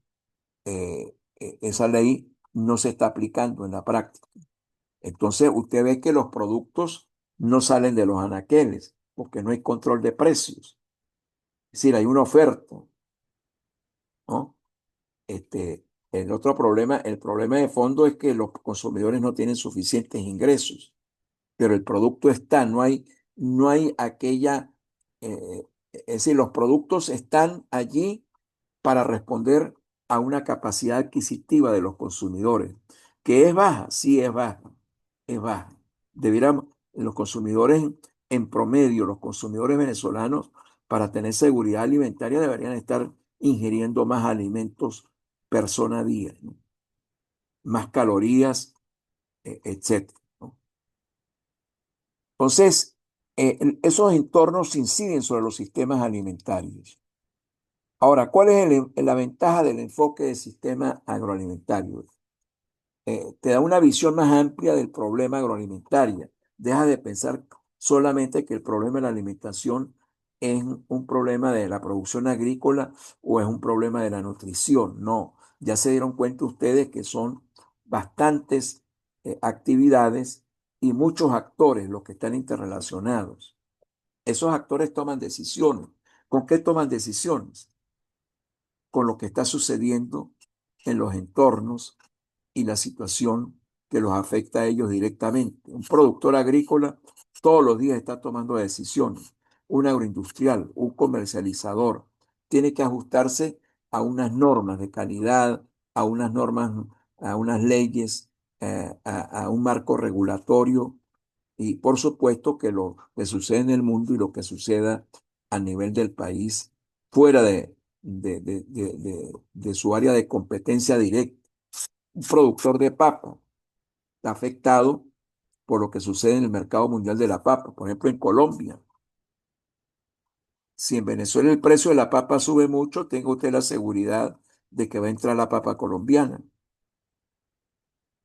Esa ley no se está aplicando en la práctica. Entonces, usted ve que los productos no salen de los anaqueles porque no hay control de precios. Es decir, hay una oferta, ¿no? Este, el problema de fondo es que los consumidores no tienen suficientes ingresos, pero el producto está, no hay aquella, es decir, los productos están allí para responder a una capacidad adquisitiva de los consumidores, que es baja, sí es baja, es baja. Debiéramos, los consumidores en promedio, los consumidores venezolanos, para tener seguridad alimentaria deberían estar ingiriendo más alimentos persona día, ¿no? Más calorías, etcétera, ¿no? Entonces, esos entornos inciden sobre los sistemas alimentarios. Ahora, ¿cuál es la ventaja del enfoque del sistema agroalimentario? Te da una visión más amplia del problema agroalimentario. Deja de pensar solamente que el problema de la alimentación es un problema de la producción agrícola o es un problema de la nutrición. No, ya se dieron cuenta ustedes que son bastantes actividades y muchos actores los que están interrelacionados. Esos actores toman decisiones. ¿Con qué toman decisiones? Con lo que está sucediendo en los entornos y la situación que los afecta a ellos directamente. Un productor agrícola todos los días está tomando decisiones. Un agroindustrial, un comercializador, tiene que ajustarse a unas normas de calidad, a unas normas, a unas leyes, a un marco regulatorio y por supuesto que lo que sucede en el mundo y lo que suceda a nivel del país fuera de su área de competencia directa. Un productor de papa está afectado por lo que sucede en el mercado mundial de la papa. Por ejemplo, en Colombia, si en Venezuela el precio de la papa sube mucho, tenga usted la seguridad de que va a entrar la papa colombiana,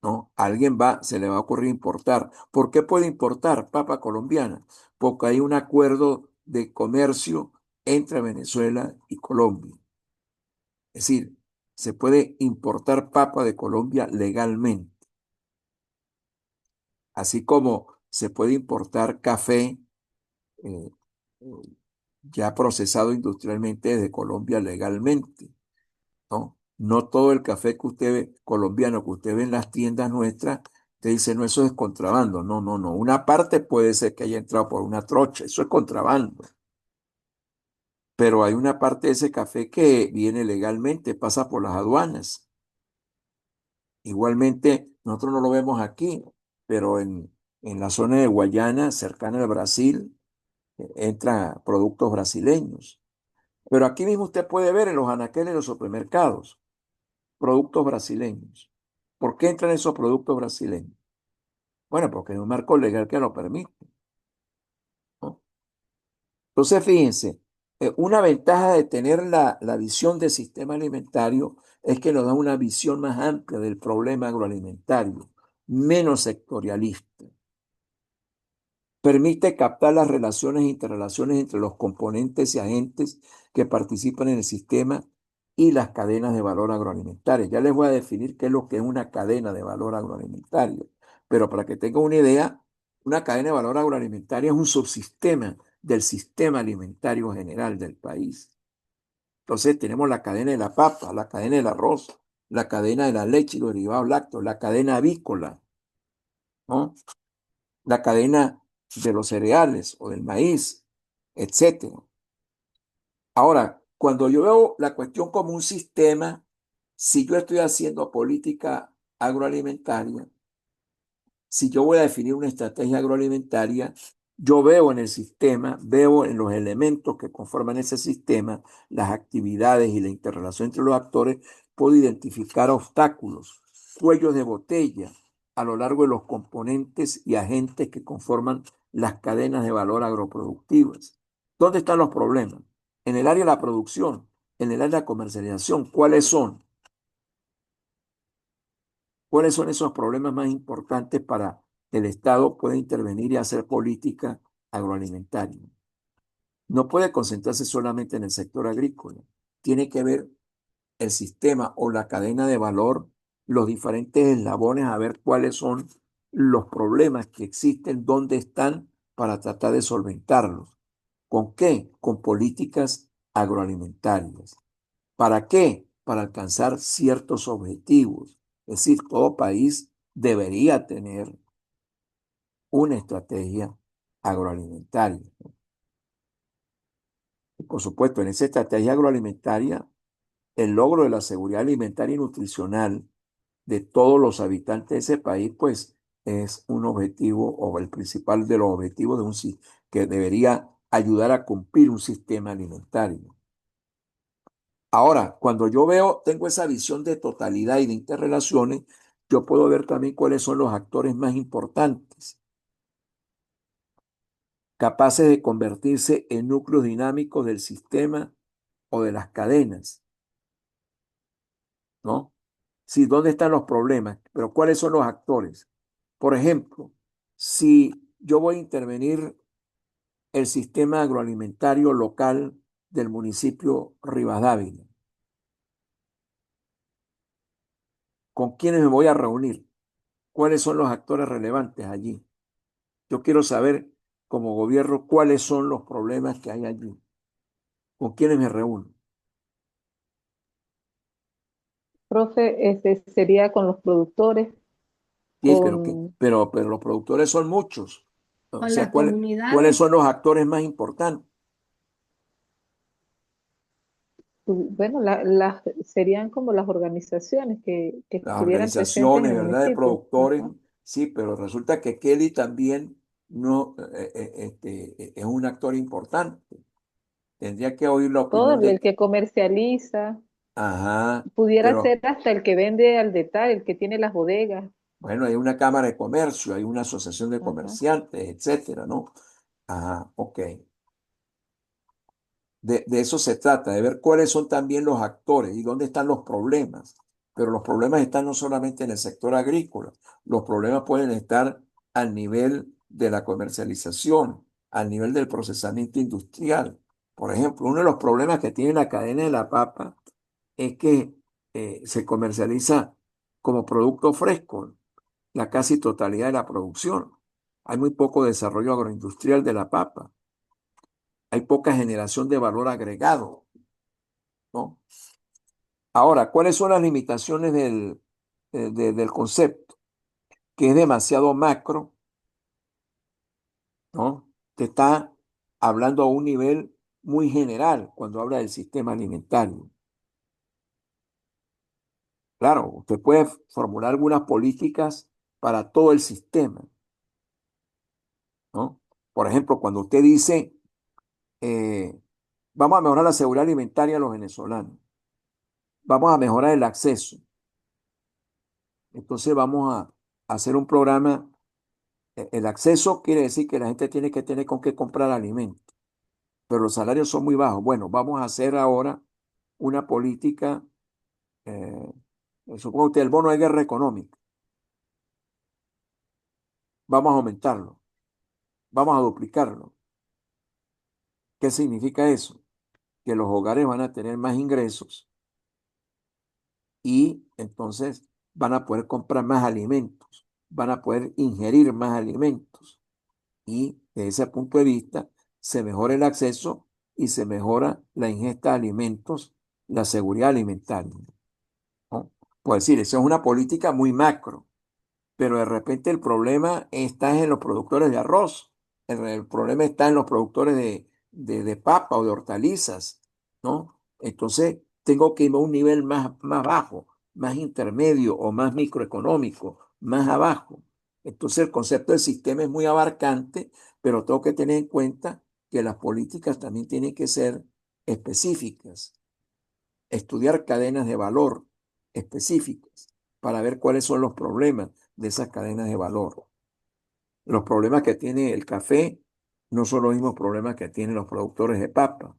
¿no? Alguien se le va a ocurrir importar. ¿Por qué puede importar papa colombiana? Porque hay un acuerdo de comercio entre Venezuela y Colombia. Es decir, se puede importar papa de Colombia legalmente, así como se puede importar café eh, eh, ya procesado industrialmente desde Colombia legalmente, ¿no? No todo el café que usted ve, colombiano que usted ve en las tiendas nuestras, te dice, no, eso es contrabando. No, no, no. Una parte puede ser que haya entrado por una trocha, eso es contrabando. Pero hay una parte de ese café que viene legalmente, pasa por las aduanas. Igualmente, nosotros no lo vemos aquí, pero en la zona de Guayana, cercana al Brasil, entra productos brasileños. Pero aquí mismo usted puede ver en los anaqueles de los supermercados productos brasileños. ¿Por qué entran esos productos brasileños? Bueno, porque hay un marco legal que lo permite, ¿no? Entonces, fíjense, una ventaja de tener la visión del sistema alimentario es que nos da una visión más amplia del problema agroalimentario, menos sectorialista. Permite captar las relaciones e interrelaciones entre los componentes y agentes que participan en el sistema y las cadenas de valor agroalimentario. Ya les voy a definir qué es lo que es una cadena de valor agroalimentario, pero para que tengan una idea, una cadena de valor agroalimentario es un subsistema del sistema alimentario general del país. Entonces tenemos la cadena de la papa, la cadena del arroz, la cadena de la leche y los derivados lácteos, la cadena avícola, ¿no? La cadena de los cereales o del maíz, etcétera. Ahora, cuando yo veo la cuestión como un sistema, si yo estoy haciendo política agroalimentaria, si yo voy a definir una estrategia agroalimentaria, yo veo en el sistema, veo en los elementos que conforman ese sistema, las actividades y la interrelación entre los actores, puedo identificar obstáculos, cuellos de botella a lo largo de los componentes y agentes que conforman las cadenas de valor agroproductivas. ¿Dónde están los problemas? En el área de la producción, en el área de la comercialización, ¿cuáles son? ¿Cuáles son esos problemas más importantes para que el Estado pueda intervenir y hacer política agroalimentaria? No puede concentrarse solamente en el sector agrícola. Tiene que ver el sistema o la cadena de valor, los diferentes eslabones, a ver cuáles son los problemas que existen, dónde están para tratar de solventarlos. ¿Con qué? Con políticas agroalimentarias. ¿Para qué? Para alcanzar ciertos objetivos. Es decir, todo país debería tener una estrategia agroalimentaria. Y por supuesto, en esa estrategia agroalimentaria, el logro de la seguridad alimentaria y nutricional de todos los habitantes de ese país, pues es un objetivo o el principal de los objetivos que debería ayudar a cumplir un sistema alimentario. Ahora, cuando yo veo, tengo esa visión de totalidad y de interrelaciones, yo puedo ver también cuáles son los actores más importantes, capaces de convertirse en núcleos dinámicos del sistema o de las cadenas, ¿no? Sí, ¿dónde están los problemas? Pero ¿cuáles son los actores? Por ejemplo, si yo voy a intervenir el sistema agroalimentario local del municipio Rivadavia, ¿con quiénes me voy a reunir? ¿Cuáles son los actores relevantes allí? Yo quiero saber como gobierno cuáles son los problemas que hay allí, con quiénes me reúno. Profe, sería con los productores, Sí, pero, con, pero los productores son muchos. O Con sea, las ¿cuáles comunidades. son los actores más importantes? bueno, serían como las organizaciones que Las estuvieran presentes en organizaciones, el ¿verdad? De municipio. productores, Ajá. sí, pero resulta que Kelly también no, es un actor importante. Tendría que oír la Todo opinión de, el que comercializa, ajá, pudiera pero ser hasta el que vende al detalle, el que tiene las bodegas. bueno, hay una cámara de comercio, hay una asociación de Ajá. comerciantes, etcétera, ¿no? Ajá, ok. De eso se trata, de ver cuáles son también los actores y dónde están los problemas. Pero los problemas están no solamente en el sector agrícola, los problemas pueden estar al nivel de la comercialización, al nivel del procesamiento industrial. Por ejemplo, uno de los problemas que tiene la cadena de la papa es que se comercializa como producto fresco la casi totalidad de la producción. Hay muy poco desarrollo agroindustrial de la papa, hay poca generación de valor agregado, ¿no? Ahora, ¿cuáles son las limitaciones del concepto? Que es demasiado macro, ¿no? Te está hablando a un nivel muy general cuando habla del sistema alimentario. Claro, usted puede formular algunas políticas para todo el sistema, ¿no? Por ejemplo, cuando usted dice, eh, vamos a mejorar la seguridad alimentaria de los venezolanos, vamos a mejorar el acceso, entonces vamos a hacer un programa. El acceso quiere decir que la gente tiene que tener con qué comprar alimentos, pero los salarios son muy bajos. Bueno, vamos a hacer ahora una política, eh, supongo que el bono de guerra económica, vamos a aumentarlo, vamos a duplicarlo. ¿Qué significa eso? Que los hogares van a tener más ingresos y entonces van a poder comprar más alimentos, van a poder ingerir más alimentos. Y desde ese punto de vista se mejora el acceso y se mejora la ingesta de alimentos, la seguridad alimentaria, ¿no? Pues decir, eso es una política muy macro, pero de repente el problema está en los productores de arroz, el problema está en los productores de papa o de hortalizas, ¿no? Entonces tengo que irme a un nivel más bajo, más intermedio o más microeconómico, más abajo. Entonces el concepto del sistema es muy abarcante, pero tengo que tener en cuenta que las políticas también tienen que ser específicas, estudiar cadenas de valor específicas para ver cuáles son los problemas de esas cadenas de valor. Los problemas que tiene el café no son los mismos problemas que tienen los productores de papa.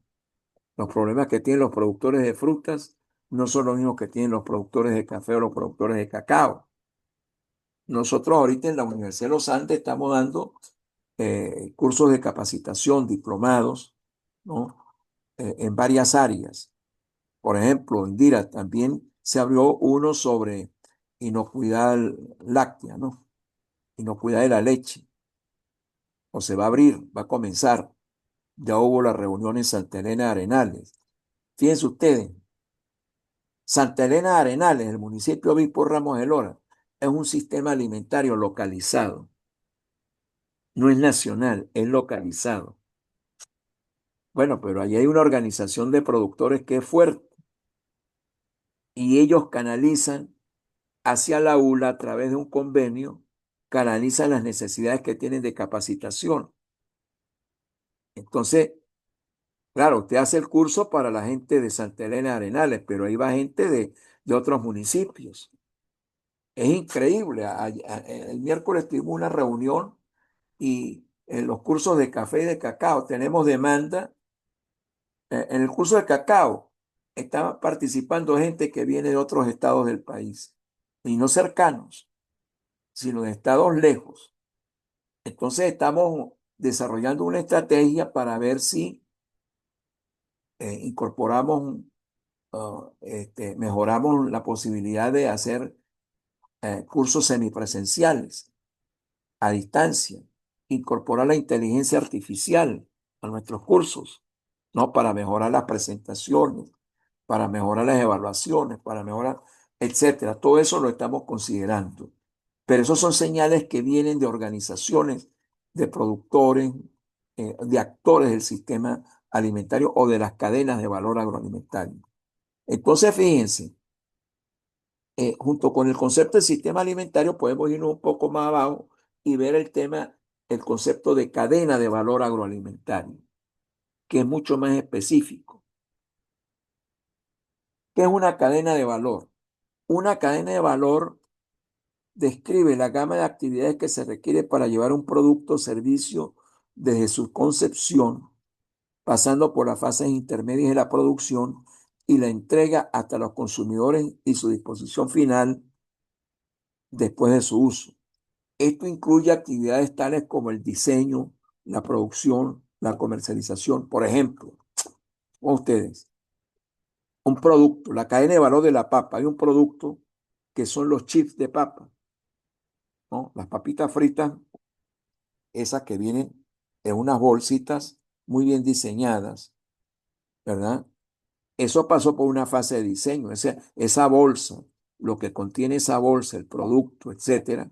Los problemas que tienen los productores de frutas no son los mismos que tienen los productores de café o los productores de cacao. Nosotros ahorita en la Universidad de los Andes estamos dando cursos de capacitación, diplomados, ¿no? En varias áreas. Por ejemplo, Indira, también se abrió uno sobre inocuidad láctea, ¿no? Inocuidad de la leche. O se va a abrir, va a comenzar. Ya hubo la reunión en Santa Elena de Arenales. Fíjense ustedes, Santa Elena de Arenales, el municipio Obispo Ramos de Lora, es un sistema alimentario localizado. No es nacional, es localizado. Bueno, pero ahí hay una organización de productores que es fuerte y ellos canalizan hacia la ULA a través de un convenio, canalizan las necesidades que tienen de capacitación. Entonces, Claro, usted hace el curso para la gente de Santa Elena de Arenales, pero ahí va gente de otros municipios. Es increíble. El miércoles tuvimos una reunión y en los cursos de café y de cacao tenemos demanda. En el curso de cacao está participando gente que viene de otros estados del país, y no cercanos, sino de estados lejos. Entonces estamos desarrollando una estrategia para ver si incorporamos, mejoramos la posibilidad de hacer cursos semipresenciales a distancia, incorporar la inteligencia artificial a nuestros cursos, ¿no? Para mejorar las presentaciones, para mejorar las evaluaciones, para mejorar, etcétera. Todo eso lo estamos considerando. Pero esos son señales que vienen de organizaciones, de productores, de actores del sistema alimentario o de las cadenas de valor agroalimentario. Entonces, fíjense, junto con el concepto del sistema alimentario, podemos irnos un poco más abajo y ver el tema, el concepto de cadena de valor agroalimentario, que es mucho más específico. ¿Qué es una cadena de valor? Una cadena de valor describe la gama de actividades que se requiere para llevar un producto o servicio desde su concepción, pasando por las fases intermedias de la producción y la entrega hasta los consumidores y su disposición final después de su uso. Esto incluye actividades tales como el diseño, la producción, la comercialización. Por ejemplo, con ustedes, un producto, la cadena de valor de la papa. Hay un producto que son los chips de papa, ¿no? Las papitas fritas, esas que vienen en unas bolsitas muy bien diseñadas, ¿verdad? Eso pasó por una fase de diseño. Esa bolsa, lo que contiene esa bolsa, el producto, etcétera,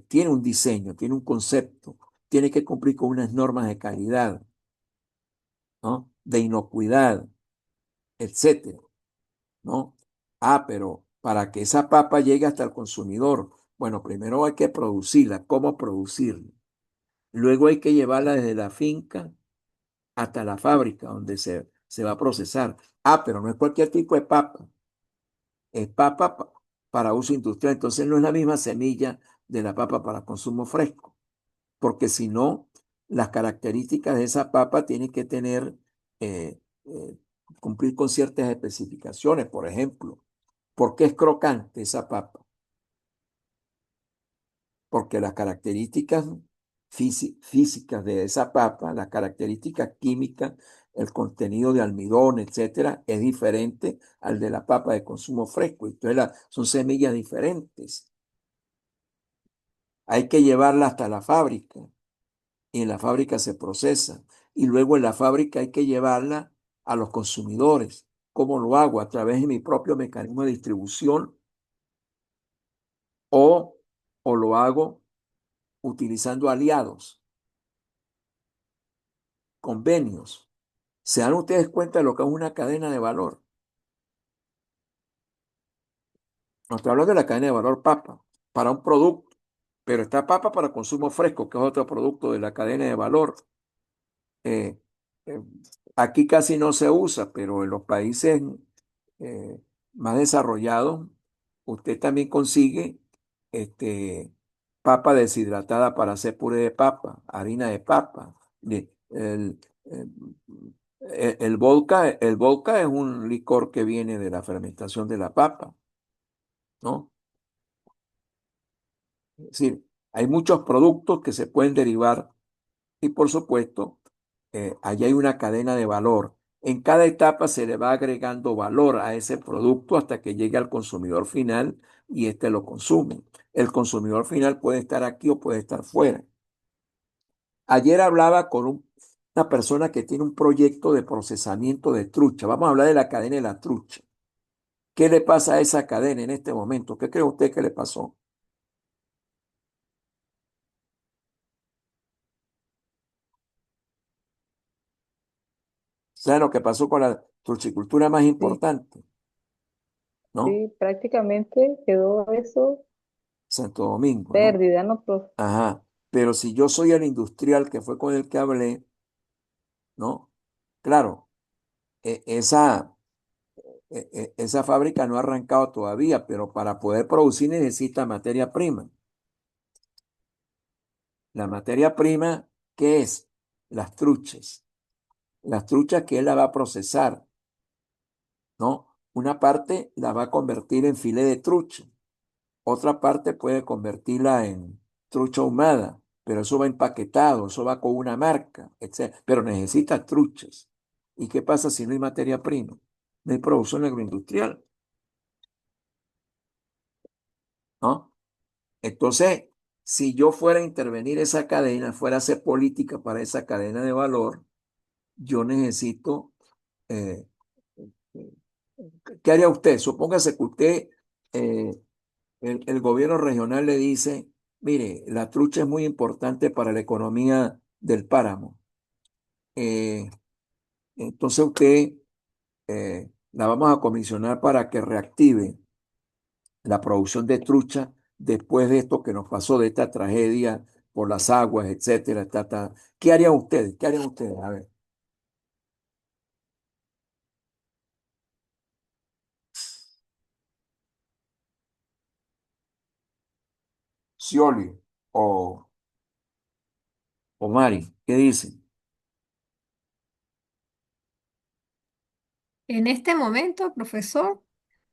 tiene un diseño, tiene un concepto, tiene que cumplir con unas normas de calidad, ¿no? De inocuidad, etcétera, ¿no? Pero para que esa papa llegue hasta el consumidor, bueno, primero hay que producirla. ¿Cómo producirla? Luego hay que llevarla desde la finca hasta la fábrica donde se va a procesar. Pero no es cualquier tipo de papa, es para uso industrial. Entonces no es la misma semilla de la papa para consumo fresco, porque si no, las características de esa papa tienen que tener, cumplir con ciertas especificaciones. Por ejemplo, ¿por qué es crocante esa papa? Porque las características físicas de esa papa, las características químicas, el contenido de almidón, etcétera, es diferente al de la papa de consumo fresco. Entonces son semillas diferentes. Hay que llevarla hasta la fábrica y en la fábrica se procesa. Y luego en la fábrica hay que llevarla a los consumidores. ¿Cómo lo hago? A través de mi propio mecanismo de distribución o, o lo hago utilizando aliados, convenios. ¿Se dan ustedes cuenta de lo que es una cadena de valor? No estoy hablando de la cadena de valor papa, para un producto, pero está papa para consumo fresco, que es otro producto de la cadena de valor. Eh, eh, Aquí casi no se usa, pero en los países eh, más desarrollados, usted también consigue este, papa deshidratada para hacer puré de papa, harina de papa. El vodka es un licor que viene de la fermentación de la papa, ¿no? Es decir, hay muchos productos que se pueden derivar y por supuesto, allí hay una cadena de valor. En cada etapa se le va agregando valor a ese producto hasta que llegue al consumidor final y éste lo consume. El consumidor final puede estar aquí o puede estar fuera. Ayer hablaba con una persona que tiene un proyecto de procesamiento de trucha. Vamos a hablar de la cadena de la trucha. ¿Qué le pasa a esa cadena en este momento? ¿Qué cree usted que le pasó? ¿Sabe lo que pasó con la truchicultura más Sí, importante? ¿No? sí, prácticamente quedó eso Santo Domingo, ¿no? pérdida, ¿no, profe? Ajá. Pero si yo soy el industrial que fue con el que hablé, ¿no? Claro, e- esa, esa fábrica no ha arrancado todavía, pero para poder producir necesita materia prima. La materia prima, ¿qué es? Las truchas. Las truchas que él la va a procesar, ¿no? Una parte la va a convertir en filé de trucha, otra parte puede convertirla en trucha ahumada, pero eso va empaquetado, eso va con una marca, etc. Pero necesita truchas. ¿Y qué pasa si no hay materia prima? No hay producción agroindustrial, ¿no? Entonces, si yo fuera a intervenir esa cadena, fuera a hacer política para esa cadena de valor, yo necesito, eh, eh, ¿qué haría usted? Supóngase que usted, eh, el gobierno regional le dice, mire, la trucha es muy importante para la economía del páramo. Eh, entonces usted la vamos a comisionar para que reactive la producción de trucha después de esto que nos pasó, de esta tragedia por las aguas, etcétera. ¿Qué harían ustedes? ¿Qué harían ustedes? A ver, Scioli o, o Mari, ¿qué dicen? En este momento, profesor,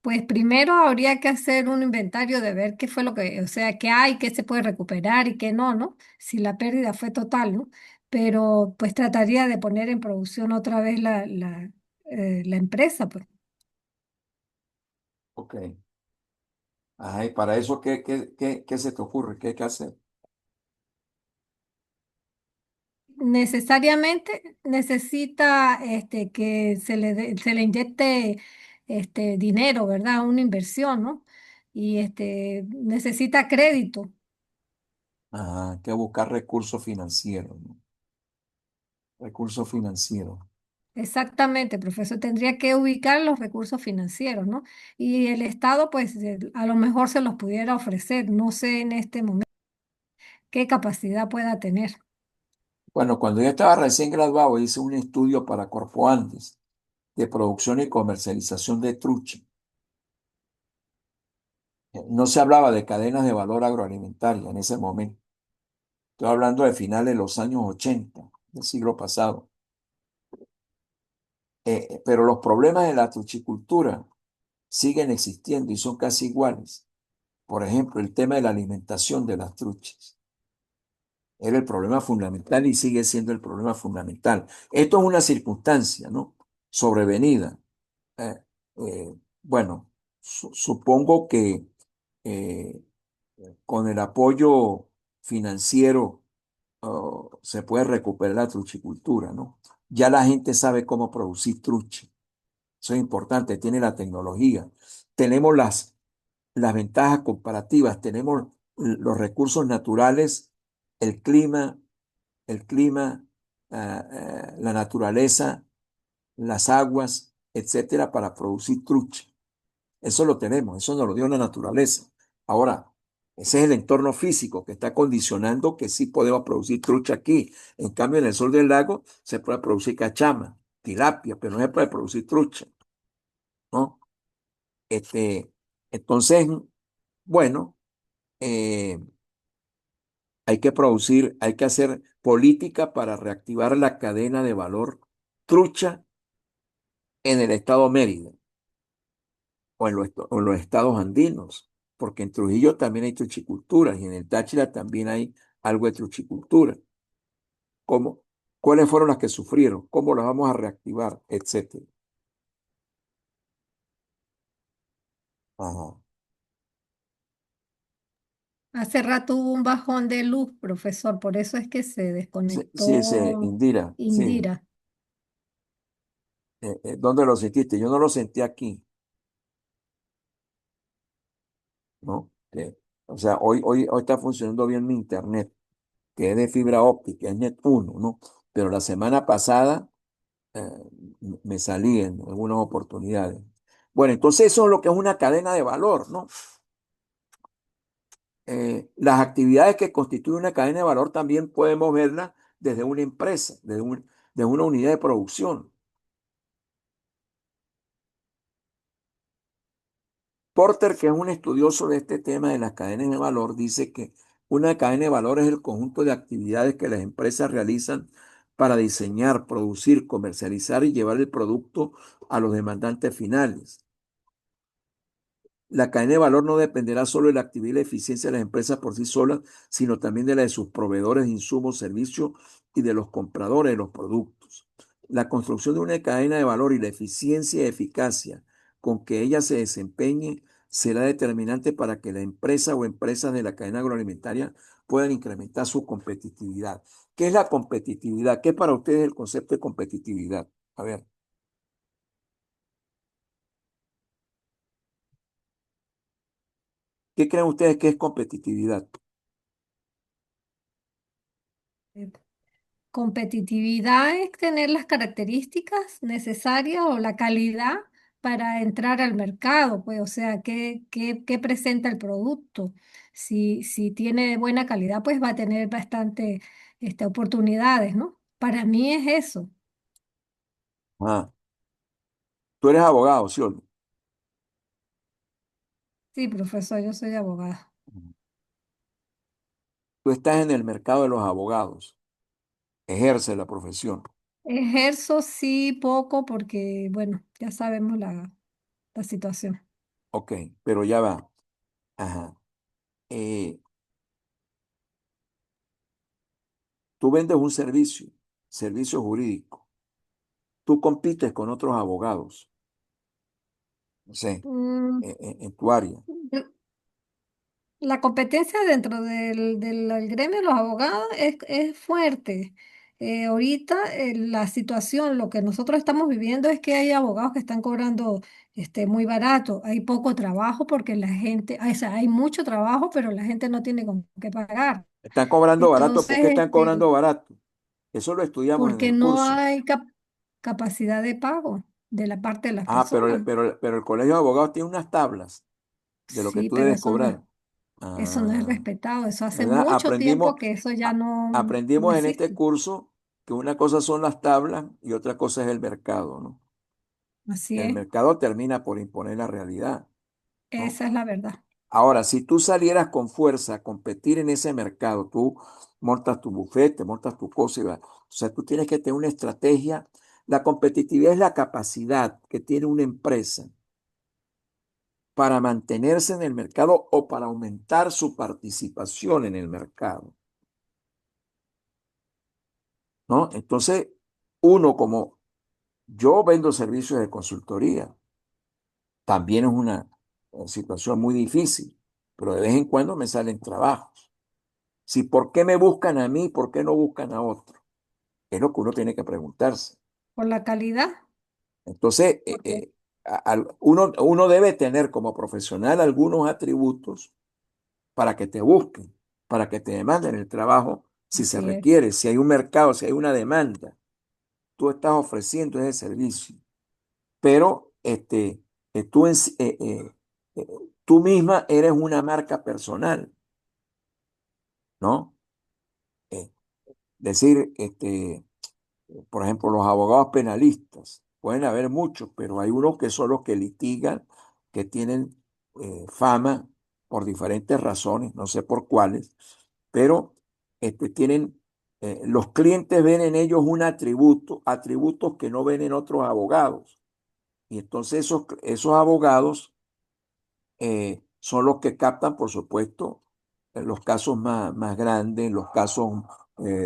pues primero habría que hacer un inventario de ver qué fue lo que, o sea, qué hay, qué se puede recuperar y qué no, ¿no? Si la pérdida fue total, ¿no? Pero pues trataría de poner en producción otra vez la empresa, pues. Ok. Ajá, y para eso, ¿qué se te ocurre? ¿Qué hay que hacer? Necesariamente necesita que se le inyecte dinero, ¿verdad? Una inversión, ¿no? Y necesita crédito. Ajá, hay que buscar recursos financieros, ¿no? Recursos financieros. Exactamente, profesor. Tendría que ubicar los recursos financieros, ¿no? Y el Estado, pues, a lo mejor se los pudiera ofrecer. No sé en este momento qué capacidad pueda tener. Bueno, cuando yo estaba recién graduado, hice un estudio para Corpo Andes de producción y comercialización de trucha. No se hablaba de cadenas de valor agroalimentaria en ese momento. Estoy hablando de finales de los años 80 del siglo pasado. Pero los problemas de la truchicultura siguen existiendo y son casi iguales. Por ejemplo, el tema de la alimentación de las truchas. Era el problema fundamental y sigue siendo el problema fundamental. Esto es una circunstancia, ¿no? Sobrevenida. Eh, bueno, supongo que eh, con el apoyo financiero se puede recuperar la truchicultura, ¿no? Ya la gente sabe cómo producir trucha. Eso es importante, tiene la tecnología. Tenemos las ventajas comparativas, tenemos los recursos naturales, el clima, la naturaleza, las aguas, etcétera, para producir trucha. Eso lo tenemos, eso nos lo dio la naturaleza. Ahora, ese es el entorno físico que está condicionando que sí podemos producir trucha aquí. En cambio, en el sur del lago se puede producir cachama, tilapia, pero no se puede producir trucha, ¿no? Este, entonces, bueno, eh, hay que producir, hay que hacer política para reactivar la cadena de valor trucha en el estado Mérida o en los estados andinos, porque en Trujillo también hay truchicultura y en el Táchira también hay algo de truchicultura. ¿Cómo? ¿Cuáles fueron las que sufrieron? ¿Cómo las vamos a reactivar? Etcétera. Ajá. Hace rato hubo un bajón de luz, profesor, por eso es que se Sí, sí, ese desconectó Indira, sí. Indira. ¿Dónde lo sentiste? Yo no lo sentí aquí, ¿no? O sea, hoy está funcionando bien mi internet, que es de fibra óptica, es Net 1, ¿no? Pero la semana pasada eh, me salí en algunas oportunidades. Bueno, entonces eso es lo que es una cadena de valor, ¿no? Las actividades que constituyen una cadena de valor también podemos verlas desde una empresa, desde una unidad de producción. Porter, que es un estudioso de este tema de las cadenas de valor, dice que una cadena de valor es el conjunto de actividades que las empresas realizan para diseñar, producir, comercializar y llevar el producto a los demandantes finales. La cadena de valor no dependerá solo de la actividad y la eficiencia de las empresas por sí solas, sino también de la de sus proveedores de insumos, servicios y de los compradores de los productos. La construcción de una cadena de valor y la eficiencia y eficacia con que ella se desempeñe será determinante para que la empresa o empresas de la cadena agroalimentaria puedan incrementar su competitividad. ¿Qué es la competitividad? ¿Qué es para ustedes el concepto de competitividad? A ver, ¿qué creen ustedes que es competitividad? Eh, Competitividad es tener las características necesarias o la calidad para entrar al mercado, pues, o sea, qué presenta el producto. Si tiene buena calidad, pues va a tener bastante oportunidades, ¿no? Para mí es eso. Ah, tú eres abogado, ¿sí o no? Sí, profesor, yo soy abogada. Tú estás en el mercado de los abogados, ejerces la profesión. Ejerzo sí poco porque, bueno, ya sabemos la situación. Ok, pero ya va. Ajá. Eh, Tú vendes un servicio, servicio jurídico. Tú compites con otros abogados, no sé, Mm, en tu área. La competencia dentro del gremio de los abogados es fuerte. Ahorita la situación, lo que nosotros estamos viviendo es que hay abogados que están cobrando muy barato. Hay poco trabajo porque la gente, o sea, hay mucho trabajo, pero la gente no tiene con qué pagar. Están cobrando barato. Entonces, ¿Por qué están cobrando barato? Eso lo estudiamos en porque el no curso. hay capacidad de pago de la parte de las Ah, personas. pero el colegio de abogados tiene unas tablas de lo que Sí, tú pero debes cobrar. eso no es Ah, respetado. Eso hace ¿verdad? mucho tiempo que eso ya no Aprendimos en este existe. curso que una cosa son las tablas y otra cosa es el mercado, ¿no? Así El es, mercado termina por imponer la realidad, ¿no? esa es la verdad. Ahora, si tú salieras con fuerza a competir en ese mercado, tú montas tu bufete, montas tu cosa y va. O sea, tú tienes que tener una estrategia. La competitividad es la capacidad que tiene una empresa para mantenerse en el mercado o para aumentar su participación en el mercado, ¿no? Entonces, uno como yo vendo servicios de consultoría, también es una situación muy difícil, pero de vez en cuando me salen trabajos. Si, ¿por qué me buscan a mí? ¿Por qué no buscan a otro? Es lo que uno tiene que preguntarse. Por la calidad, Entonces, porque uno debe tener como profesional algunos atributos para que te busquen, para que te demanden el trabajo si se así es, requiere, si hay un mercado, si hay una demanda. Tú estás ofreciendo ese servicio, pero tú, eh, tú misma eres una marca personal, ¿no? Eh, decir, por ejemplo, los abogados penalistas, pueden haber muchos, pero hay unos que son los que litigan, que tienen fama por diferentes razones, no sé por cuáles, pero tienen, los clientes ven en ellos un atributo, atributos que no ven en otros abogados. Y entonces esos abogados son los que captan, por supuesto, en los casos más grandes, los casos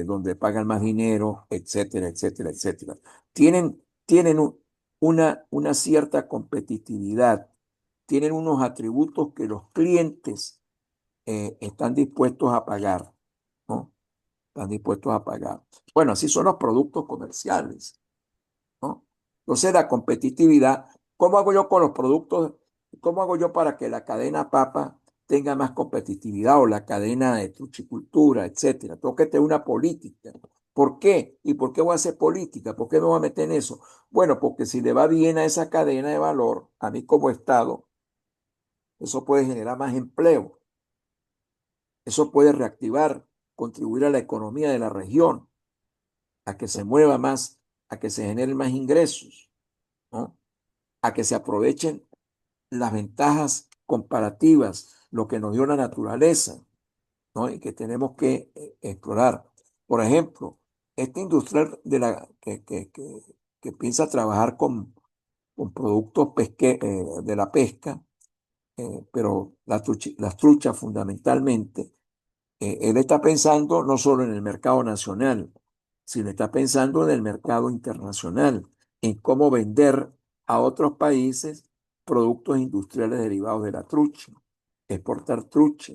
donde pagan más dinero, etcétera, etcétera, etcétera. Tienen una cierta competitividad, tienen unos atributos que los clientes están dispuestos a pagar, ¿no? Están dispuestos a pagar. Bueno, así son los productos comerciales, ¿no? Entonces, la competitividad, ¿cómo hago yo con los productos? ¿Cómo hago yo para que la cadena papa tenga más competitividad o la cadena de truchicultura, etcétera? Tengo que tener una política. ¿Por qué? ¿Y por qué voy a hacer política? ¿Por qué me voy a meter en eso? Bueno, porque si le va bien a esa cadena de valor, a mí como Estado, eso puede generar más empleo, eso puede reactivar, contribuir a la economía de la región, a que se mueva más, a que se generen más ingresos, ¿no? A que se aprovechen las ventajas comparativas, lo que nos dio la naturaleza, ¿no? Y que tenemos que explorar. Por ejemplo, este industrial que piensa trabajar con productos de la pesca, pero las truchas fundamentalmente, él está pensando no solo en el mercado nacional, sino está pensando en el mercado internacional, en cómo vender a otros países productos industriales derivados de la trucha, exportar trucha,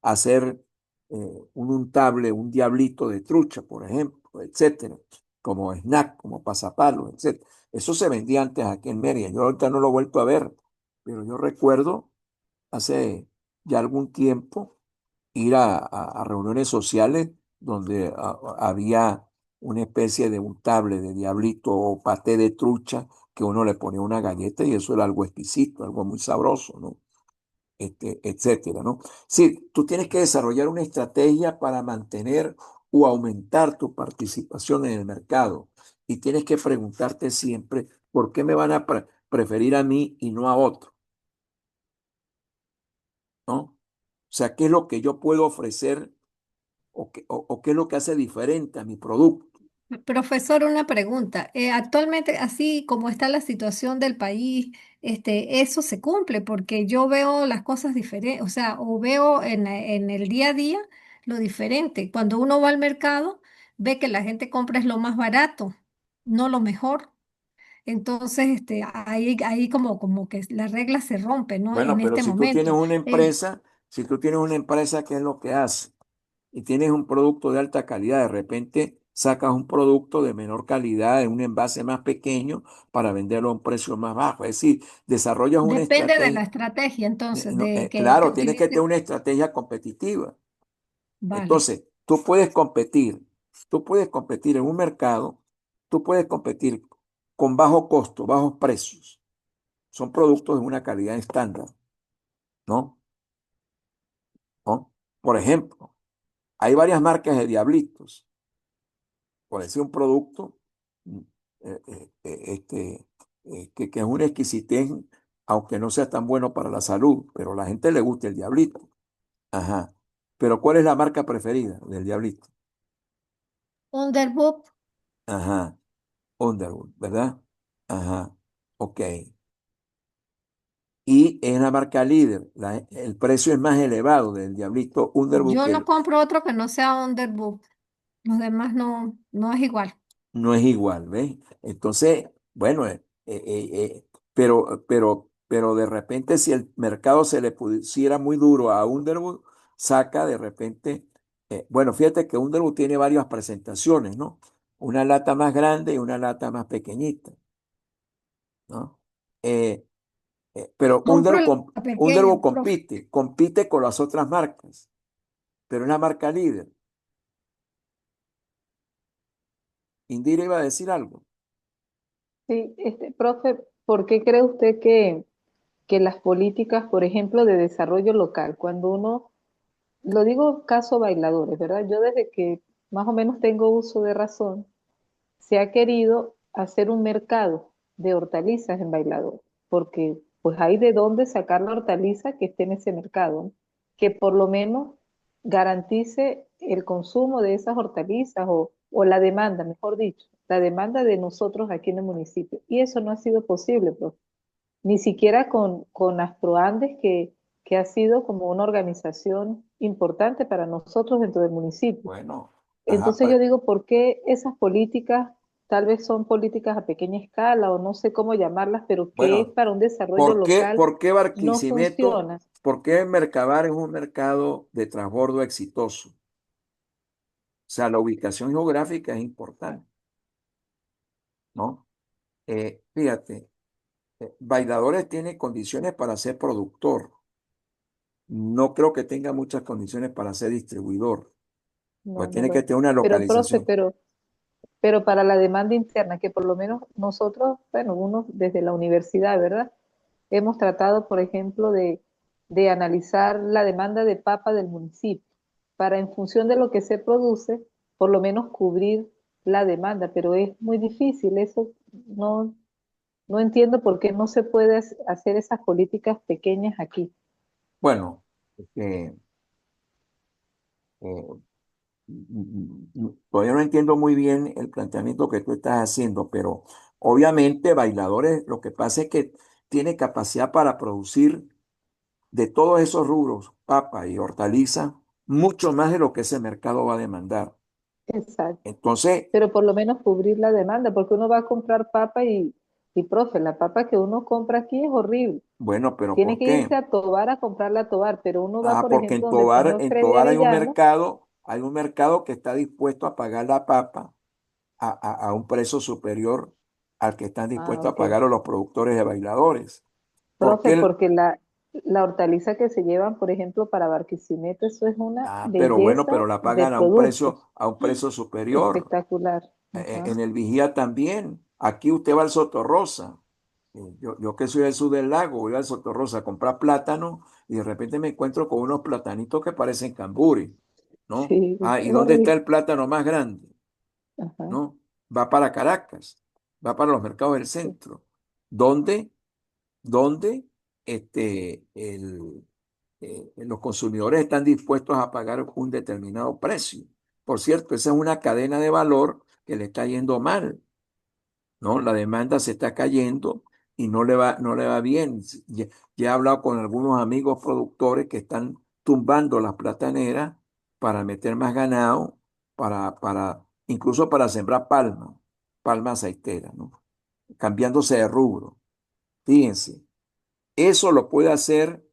hacer un untable, un diablito de trucha, por ejemplo, etcétera, como snack, como pasapalo, etcétera. Eso se vendía antes aquí en Mérida. Yo ahorita no lo he vuelto a ver, pero yo recuerdo hace ya algún tiempo ir a reuniones sociales donde había una especie de untable de diablito o paté de trucha que uno le ponía una galleta y eso era algo exquisito, algo muy sabroso, ¿no? Etcétera, ¿no? Sí, tú tienes que desarrollar una estrategia para mantener o aumentar tu participación en el mercado y tienes que preguntarte siempre, ¿por qué me van a preferir a mí y no a otro? ¿No? O sea, ¿qué es lo que yo puedo ofrecer o qué es lo que hace diferente a mi producto? Profesor, una pregunta. Actualmente, así como está la situación del país, eso se cumple porque yo veo las cosas diferentes, o sea, o veo en el día a día lo diferente. Cuando uno va al mercado, ve que la gente compra es lo más barato, no lo mejor. Entonces, ahí como que la regla se rompe, ¿no? En Bueno, pero este si tú tienes momento. una empresa, si tú tienes una empresa, ¿qué es lo que hace? Y tienes un producto de alta calidad, de repente sacas un producto de menor calidad en un envase más pequeño para venderlo a un precio más bajo. Es decir, desarrollas una Depende de la estrategia. estrategia, entonces, No, de que claro, tienes que tener utilice. una estrategia competitiva. Vale. Entonces, tú puedes competir en un mercado, tú puedes competir con bajo costo, bajos precios. Son productos de una calidad estándar, ¿no? ¿No? Por ejemplo, hay varias marcas de diablitos. Por decir un producto mm, eh, eh, eh, este, que es una exquisitez, aunque no sea tan bueno para la salud, pero a la gente le gusta el diablito. Ajá. Pero ¿cuál es la marca preferida del diablito? Underbook, Ajá. Underwood, ¿verdad? Ajá. Ok. Y es la marca líder. El precio es más elevado del diablito Underwood yo que no compro otro que no sea Underbook. Los demás no es igual. no es igual, ¿ves? Entonces, bueno, pero de repente si el mercado se le pusiera muy duro a Underwood, saca de repente, bueno, fíjate que Underwood tiene varias presentaciones, ¿no? Una lata más grande y una lata más pequeñita, ¿no? Eh, pero Compro la pequeña, Underwood profe. compite con las otras marcas, pero es la marca líder. Indira iba a decir algo. Sí, profe, ¿por qué cree usted que las políticas, por ejemplo, de desarrollo local, cuando uno, lo digo caso bailadores, ¿verdad? Yo desde que más o menos tengo uso de razón, se ha querido hacer un mercado de hortalizas en Bailador, porque pues hay de dónde sacar la hortaliza que esté en ese mercado, ¿no? Que por lo menos garantice el consumo de esas hortalizas o la demanda, mejor dicho, la demanda de nosotros aquí en el municipio. Y eso no ha sido posible, profe, ni siquiera con Astroandes, que ha sido como una organización importante para nosotros dentro del municipio. Bueno, ajá, Entonces yo digo, ¿por qué esas políticas tal vez son políticas a pequeña escala o no sé cómo llamarlas, pero que es bueno, para un desarrollo local, por qué no Barquisimeto, funcionan? por qué Mercabar es un mercado de transbordo exitoso? O sea, la ubicación geográfica es importante, ¿no? Fíjate, Bailadores tiene condiciones para ser productor. No creo que tenga muchas condiciones para ser distribuidor, No, pues no tiene lo que es. tener una Pero, profe, localización. pero para la demanda interna, que por lo menos nosotros, bueno, uno desde la universidad, ¿verdad? Hemos tratado, por ejemplo, de analizar la demanda de papa del municipio, para en función de lo que se produce, por lo menos cubrir la demanda, pero es muy difícil, eso no, no entiendo por qué no se puede hacer esas políticas pequeñas aquí. Bueno, este, eh, todavía no entiendo muy bien el planteamiento que tú estás haciendo, pero obviamente bailadores, lo que pasa es que tiene capacidad para producir de todos esos rubros, papa y hortaliza, mucho más de lo que ese mercado va a demandar. Exacto. Entonces, Pero por lo menos cubrir la demanda, porque uno va a comprar papa y profe, la papa que uno compra aquí es horrible. bueno, pero Tiene ¿por que qué? irse a Tobar a comprarla a Tobar, pero uno va, Ah, por porque ejemplo, donde están los En Freddy Tovar Arellano. hay un mercado que está dispuesto a pagar la papa a un precio superior al que están Ah, dispuestos a ok. pagar a los productores de bailadores. Porque Profe, porque la hortaliza que se llevan, por ejemplo, para Barquisimeto, eso es una pero bueno, belleza pero la de pagan productos. a un precio superior. Espectacular. Ajá. En el Vigía también. Aquí usted va al Soto Rosa. Yo que soy del sur del lago, voy al Soto Rosa a comprar plátano y de repente me encuentro con unos platanitos que parecen camburi, ¿no? Sí, Ah, ¿y es dónde está horrible. el plátano más grande? Ajá. ¿No? Va para Caracas, va para los mercados del Sí, centro, donde, donde los consumidores están dispuestos a pagar un determinado precio. Por cierto, esa es una cadena de valor que le está yendo mal, ¿no? La demanda se está cayendo y no le va bien. Ya he hablado con algunos amigos productores que están tumbando las plataneras para meter más ganado, incluso para sembrar palma aceitera, ¿no? Cambiándose de rubro. Fíjense, eso lo puede hacer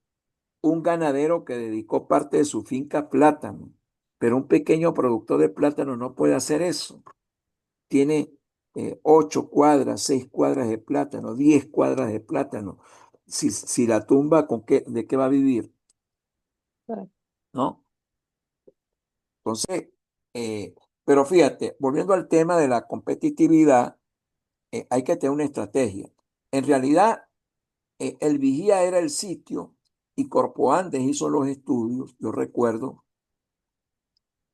un ganadero que dedicó parte de su finca a plátano, pero un pequeño productor de plátano no puede hacer eso. Tiene 8 cuadras, 6 cuadras de plátano, 10 cuadras de plátano. Si la tumba, ¿de qué va a vivir? claro. ¿No? Entonces, eh, pero fíjate, volviendo al tema de la competitividad, hay que tener una estrategia. En realidad, el Vigía era el sitio y Corpo Andes hizo los estudios. Yo recuerdo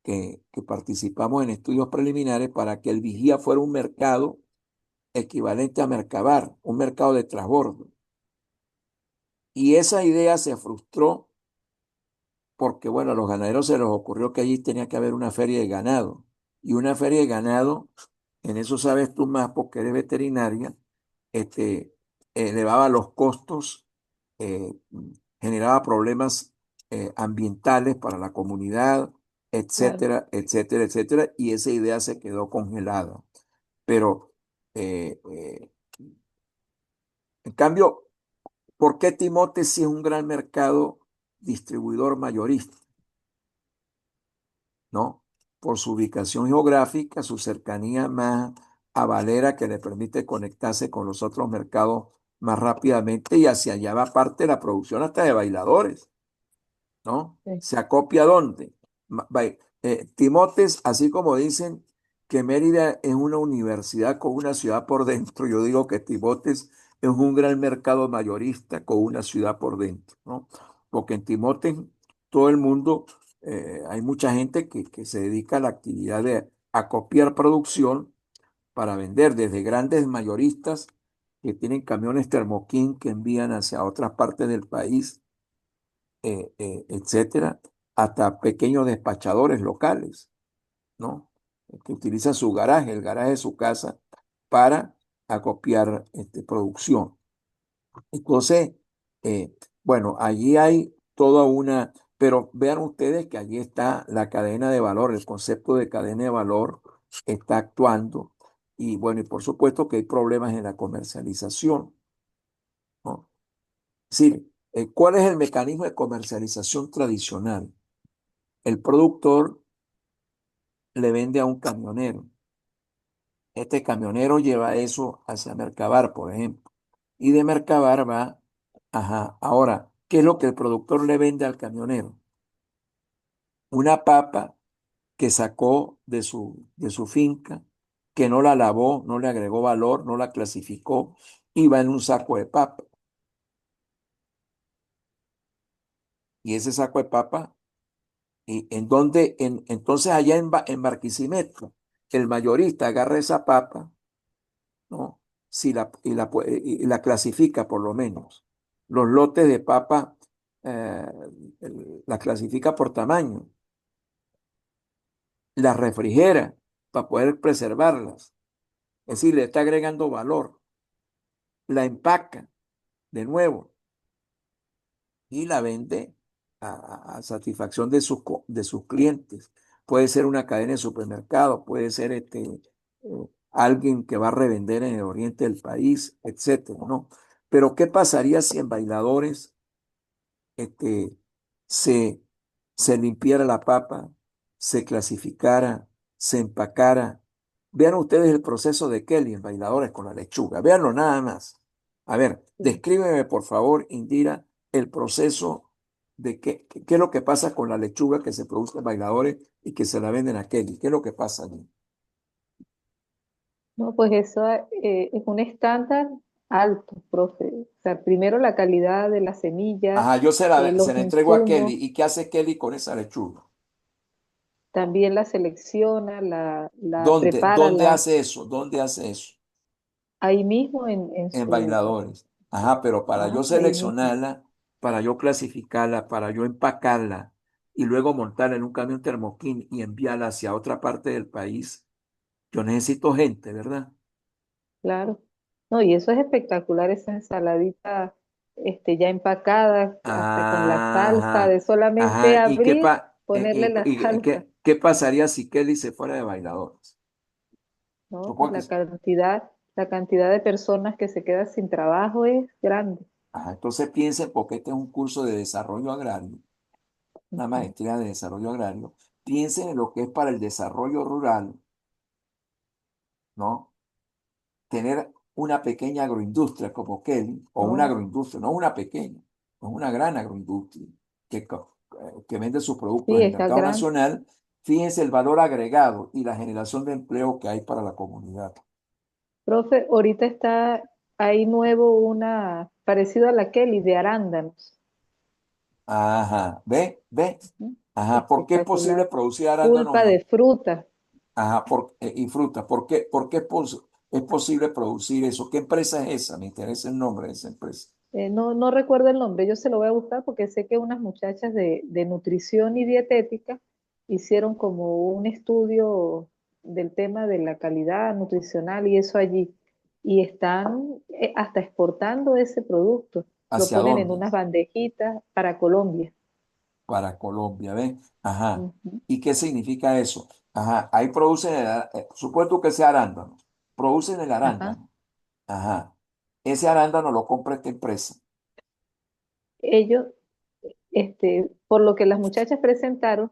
que participamos en estudios preliminares para que el Vigía fuera un mercado equivalente a Mercabar, un mercado de transbordo. Y esa idea se frustró porque, bueno, a los ganaderos se les ocurrió que allí tenía que haber una feria de ganado. Y una feria de ganado, en eso sabes tú más porque eres veterinaria, este, elevaba los costos, eh, generaba problemas ambientales para la comunidad, Claro. etcétera, etcétera, etcétera. Y esa idea se quedó congelada. Pero, en cambio, ¿por qué Timote sí es un gran mercado distribuidor mayorista? ¿No? Por su ubicación geográfica, su cercanía más a Valera que le permite conectarse con los otros mercados más rápidamente y hacia allá va parte de la producción hasta de bailadores. ¿No? Sí. ¿Se acopia dónde? Timotes, así como dicen que Mérida es una universidad con una ciudad por dentro, yo digo que Timotes es un gran mercado mayorista con una ciudad por dentro, ¿no? Porque en Timotes todo el mundo, hay mucha gente que se dedica a la actividad de acopiar producción para vender desde grandes mayoristas que tienen camiones termoquín que envían hacia otras partes del país, etcétera, hasta pequeños despachadores locales, ¿no? Que utilizan su garaje, el garaje de su casa, para acopiar producción. Entonces, bueno, allí hay toda una, pero vean ustedes que allí está la cadena de valor, el concepto de cadena de valor está actuando y bueno, y por supuesto que hay problemas en la comercialización, ¿no? Sí, ¿cuál es el mecanismo de comercialización tradicional? El productor le vende a un camionero. Este camionero lleva eso hacia Mercabar, por ejemplo. Y de Mercabar va, ajá. Ahora, ¿qué es lo que el productor le vende al camionero? Una papa que sacó de su finca, que no la lavó, no le agregó valor, no la clasificó, y va en un saco de papa. Y ese saco de papa, y en donde, entonces allá en Barquisimeto, el mayorista agarra esa papa, ¿no? Si la, y la clasifica por lo menos. Los lotes de papa eh, las clasifica por tamaño, las refrigera para poder preservarlas. Es decir, le está agregando valor, la empaca de nuevo y la vende a satisfacción de de sus clientes. Puede ser una cadena de supermercados, puede ser alguien que va a revender en el oriente del país, etcétera, ¿no? Pero ¿qué pasaría si en Bailadores este, se, se limpiara la papa, se clasificara, se empacara? Vean ustedes el proceso de Kelly en Bailadores con la lechuga. Véanlo nada más. A ver, Sí. descríbeme por favor, Indira, el proceso de qué es lo que pasa con la lechuga que se produce en Bailadores y que se la venden a Kelly. ¿Qué es lo que pasa allí? No, pues eso es un estándar alto, profe. O sea, primero la calidad de la semilla, Ajá, yo se los la entrego a Kelly. insumos, ¿Y qué hace Kelly con esa lechuga? también la selecciona, la ¿Dónde? prepara ¿Dónde hace eso? ¿Dónde hace eso? ahí mismo En Bailadores. Ajá, pero para yo ahí mismo. seleccionarla, para yo clasificarla, para yo empacarla y luego montarla en un camión termoquín y enviarla hacia otra parte del país, yo necesito gente, ¿verdad? Claro. No, y eso es espectacular, esa ensaladita ya empacada, hasta con la salsa, Ajá, de solamente ajá. abrir, ponerle la salsa, ¿Qué pasaría si Kelly se fuera de Bailadores? ¿no? Pues Supongo que la cantidad de personas que se quedan sin trabajo es grande. ajá, entonces piensen, porque este es un curso de desarrollo agrario, una Ujú. maestría de desarrollo agrario, piensen en lo que es para el desarrollo rural, ¿no? Tener una pequeña agroindustria como Kelly, o una No, agroindustria, no una pequeña, es una gran agroindustria que vende sus productos sí, en el está mercado grande. nacional, fíjense el valor agregado y la generación de empleo que hay para la comunidad. Profe, ahorita está ahí nuevo una, parecido a la Kelly, de arándanos. Ajá, ve, Ujú. ajá, ¿por qué es posible Espectacular. producir Pulpa arándanos? de fruta. Ajá, y fruta, por qué es posible producir eso? ¿Qué empresa es esa? Me interesa el nombre de esa empresa. No recuerdo el nombre, yo se lo voy a buscar porque sé que unas muchachas de nutrición y dietética hicieron como un estudio del tema de la calidad nutricional y eso allí. Y están hasta exportando ese producto. Lo ¿Hacia ponen en dónde? unas bandejitas para Colombia. Para Colombia, ¿ven? Ajá. Ujú. ¿Y qué significa eso? Ajá, ahí producen supuesto que sea arándano, producen el Ajá. arándano. Ajá. Ese arándano lo compra esta empresa. Ellos, por lo que las muchachas presentaron,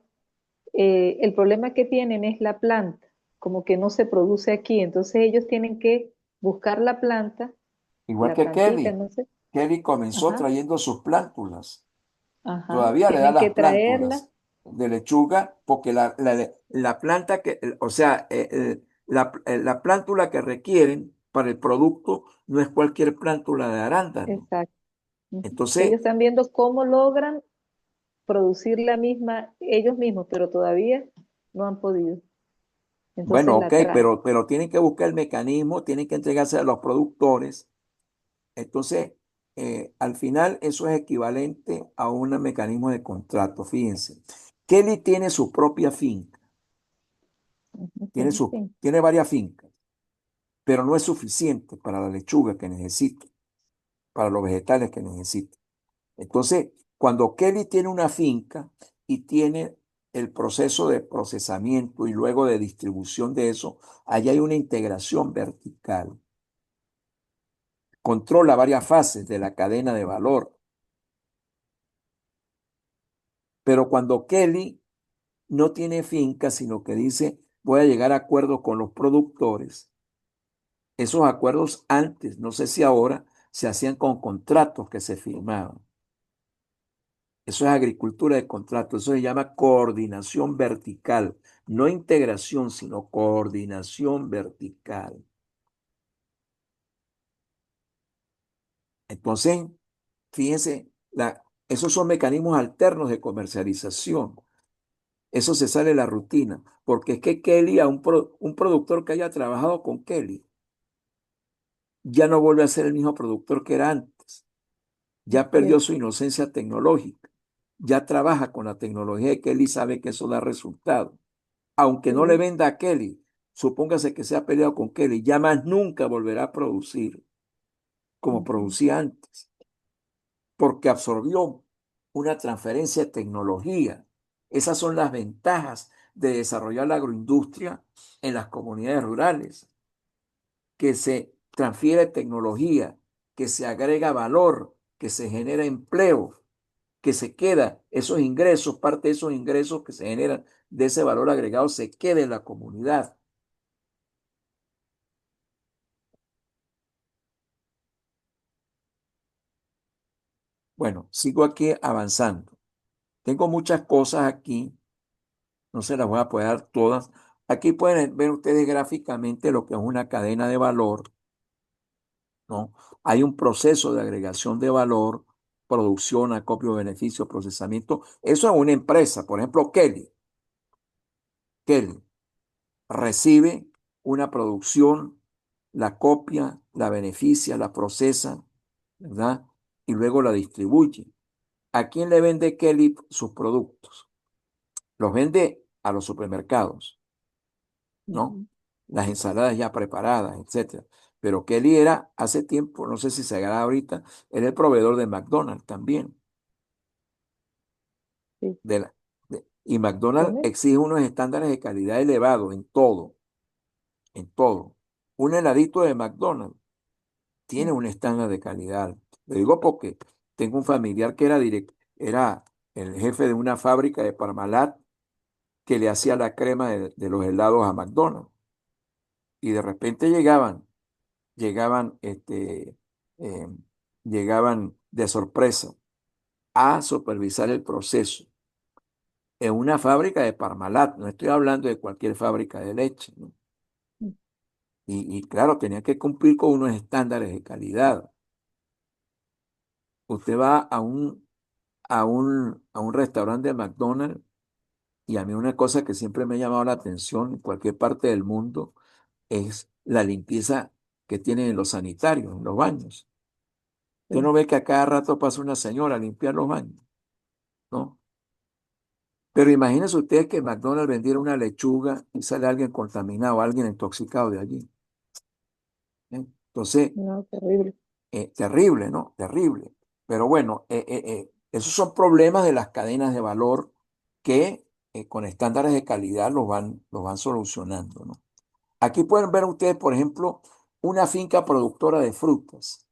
el problema que tienen es la planta, como que no se produce aquí, entonces ellos tienen que buscar la planta, Igual la que plantita, Kelly. no sé, Kelly comenzó ajá, trayendo sus plántulas. ajá, Todavía le da tienen que las traerla, plántulas de lechuga porque la planta o sea, la plántula que requieren para el producto no es cualquier plántula de arándano. exacto. Ujú. Ellos Entonces, están viendo cómo logran producir la misma ellos mismos, pero todavía no han podido. Entonces bueno, ok, la traen. pero tienen que buscar el mecanismo, tienen que entregarse a los productores. Entonces, al final eso es equivalente a un mecanismo de contrato, fíjense. Kelly tiene su propia finca, Ujú, tienen fin. tiene varias fincas, pero no es suficiente para la lechuga que necesita, para los vegetales que necesita. Entonces, cuando Kelly tiene una finca y tiene el proceso de procesamiento y luego de distribución de eso, allá hay una integración vertical. Controla varias fases de la cadena de valor. Pero cuando Kelly no tiene finca, sino que dice, voy a llegar a acuerdos con los productores, esos acuerdos antes, no sé si ahora, se hacían con contratos que se firmaban. Eso es agricultura de contrato, eso se llama coordinación vertical, no integración, sino coordinación vertical. Entonces, fíjense, esos son mecanismos alternos de comercialización. Eso se sale de la rutina, porque es que Kelly, un productor que haya trabajado con Kelly, ya no vuelve a ser el mismo productor que era antes. ya perdió su inocencia tecnológica, ya trabaja con la tecnología de Kelly y sabe que eso da resultado. Aunque no le Sí, venda a Kelly, supóngase que se ha peleado con Kelly, ya más nunca volverá a producir como ujú, producía antes, porque absorbió una transferencia de tecnología. Esas son las ventajas de desarrollar la agroindustria en las comunidades rurales, que se transfiere tecnología, que se agrega valor, que se genera empleo, que se queda esos ingresos, parte de esos ingresos que se generan de ese valor agregado se queda en la comunidad. Bueno, sigo aquí avanzando. Tengo muchas cosas aquí, no se las voy a poder dar todas. Aquí pueden ver ustedes gráficamente lo que es una cadena de valor, ¿no? Hay un proceso de agregación de valor, producción, acopio de beneficios, procesamiento. Eso es una empresa, por ejemplo, Kelly. Kelly recibe una producción, la copia, la beneficia, la procesa, ¿verdad? Y luego la distribuye. ¿A quién le vende Kelly sus productos? Los vende a los supermercados, ¿no? ujú, Las ensaladas ya preparadas, etcétera. Pero Kelly era hace tiempo, no sé si se hará ahorita, era el proveedor de McDonald's también. sí, Y McDonald's ¿tiene? exige unos estándares de calidad elevados en todo, en todo. Un heladito de McDonald's tiene un estándar de calidad. Lo digo porque tengo un familiar que era el jefe de una fábrica de Parmalat que le hacía la crema de los helados a McDonald's. Y de repente llegaban, eh, llegaban de sorpresa a supervisar el proceso en una fábrica de Parmalat. No estoy hablando de cualquier fábrica de leche, ¿no? Y claro, tenía que cumplir con unos estándares de calidad. Usted va a un restaurante de McDonald's y a mí una cosa que siempre me ha llamado la atención en cualquier parte del mundo es la limpieza que tienen en los sanitarios, en los baños. Usted Sí, no ve que a cada rato pasa una señora a limpiar los baños, ¿no? Pero imagínense ustedes que McDonald's vendiera una lechuga y sale alguien contaminado, alguien intoxicado de allí, ¿eh? Entonces, no, terrible. terrible, ¿no? Terrible. Pero bueno, esos son problemas de las cadenas de valor que con estándares de calidad los van solucionando, ¿no? Aquí pueden ver ustedes, por ejemplo, una finca productora de frutas,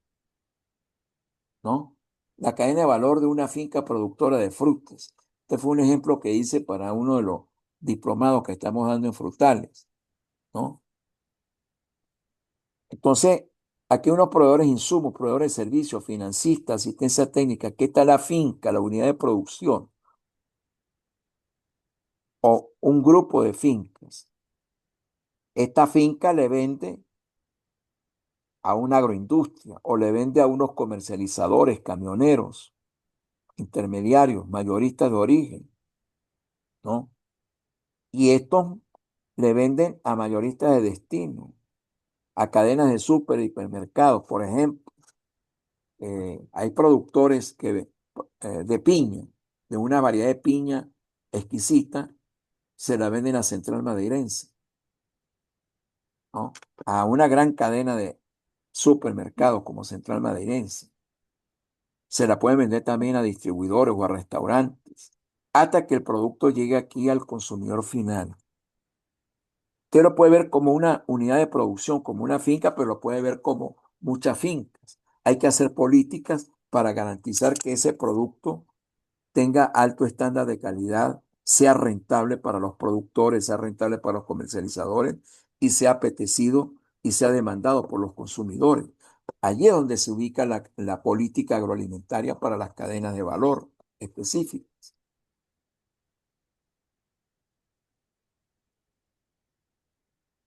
¿no? La cadena de valor de una finca productora de frutas. Este fue un ejemplo que hice para uno de los diplomados que estamos dando en frutales, ¿no? Entonces, aquí unos proveedores de insumos, proveedores de servicios, financistas, asistencia técnica. ¿Qué está la finca, la unidad de producción o un grupo de fincas? Esta finca le vende a una agroindustria o le vende a unos comercializadores, camioneros, intermediarios, mayoristas de origen, ¿no? Y estos le venden a mayoristas de destino, a cadenas de súper y hipermercados, por ejemplo. Hay productores de piña, de una variedad de piña exquisita, se la venden a Central Madeirense, ¿no? A una gran cadena de supermercados como Central Madeirense. Se la pueden vender también a distribuidores o a restaurantes, hasta que el producto llegue aquí al consumidor final. Usted lo puede ver como una unidad de producción, como una finca, pero lo puede ver como muchas fincas. Hay que hacer políticas para garantizar que ese producto tenga alto estándar de calidad, sea rentable para los productores, sea rentable para los comercializadores y sea apetecido y sea demandado por los consumidores. Allí es donde se ubica la política agroalimentaria para las cadenas de valor específicas.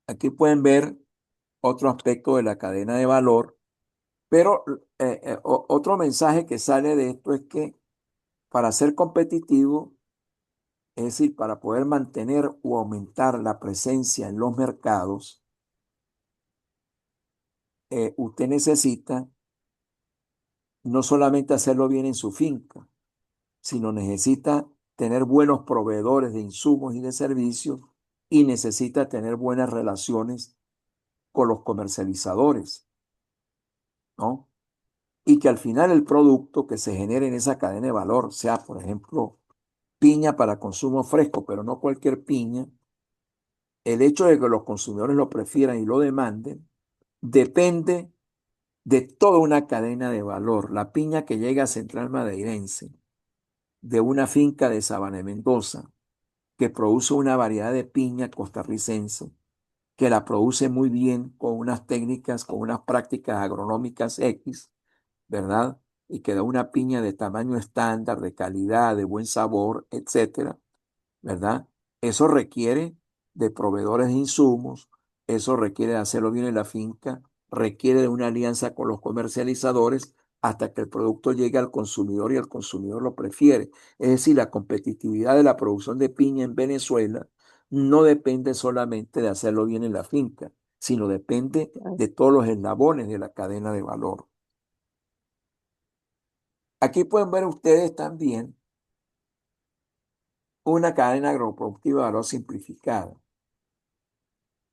Aquí pueden ver otro aspecto de la cadena de valor, pero otro mensaje que sale de esto es que para ser competitivo, es decir, para poder mantener o aumentar la presencia en los mercados, usted necesita no solamente hacerlo bien en su finca, sino necesita tener buenos proveedores de insumos y de servicios y necesita tener buenas relaciones con los comercializadores, ¿no? Y que al final el producto que se genere en esa cadena de valor sea, por ejemplo, piña para consumo fresco, pero no cualquier piña. El hecho de que los consumidores lo prefieran y lo demanden depende de toda una cadena de valor. La piña que llega a Central Madeirense, de una finca de Sabana de Mendoza, que produce una variedad de piña costarricense, que la produce muy bien con unas técnicas, con unas prácticas agronómicas X, ¿verdad? Y que da una piña de tamaño estándar, de calidad, de buen sabor, etcétera, ¿verdad? Eso requiere de proveedores de insumos, eso requiere de hacerlo bien en la finca, requiere de una alianza con los comercializadores hasta que el producto llegue al consumidor y el consumidor lo prefiere. Es decir, la competitividad de la producción de piña en Venezuela no depende solamente de hacerlo bien en la finca, sino depende Claro. de todos los eslabones de la cadena de valor. Aquí pueden ver ustedes también una cadena agroproductiva de valor simplificada.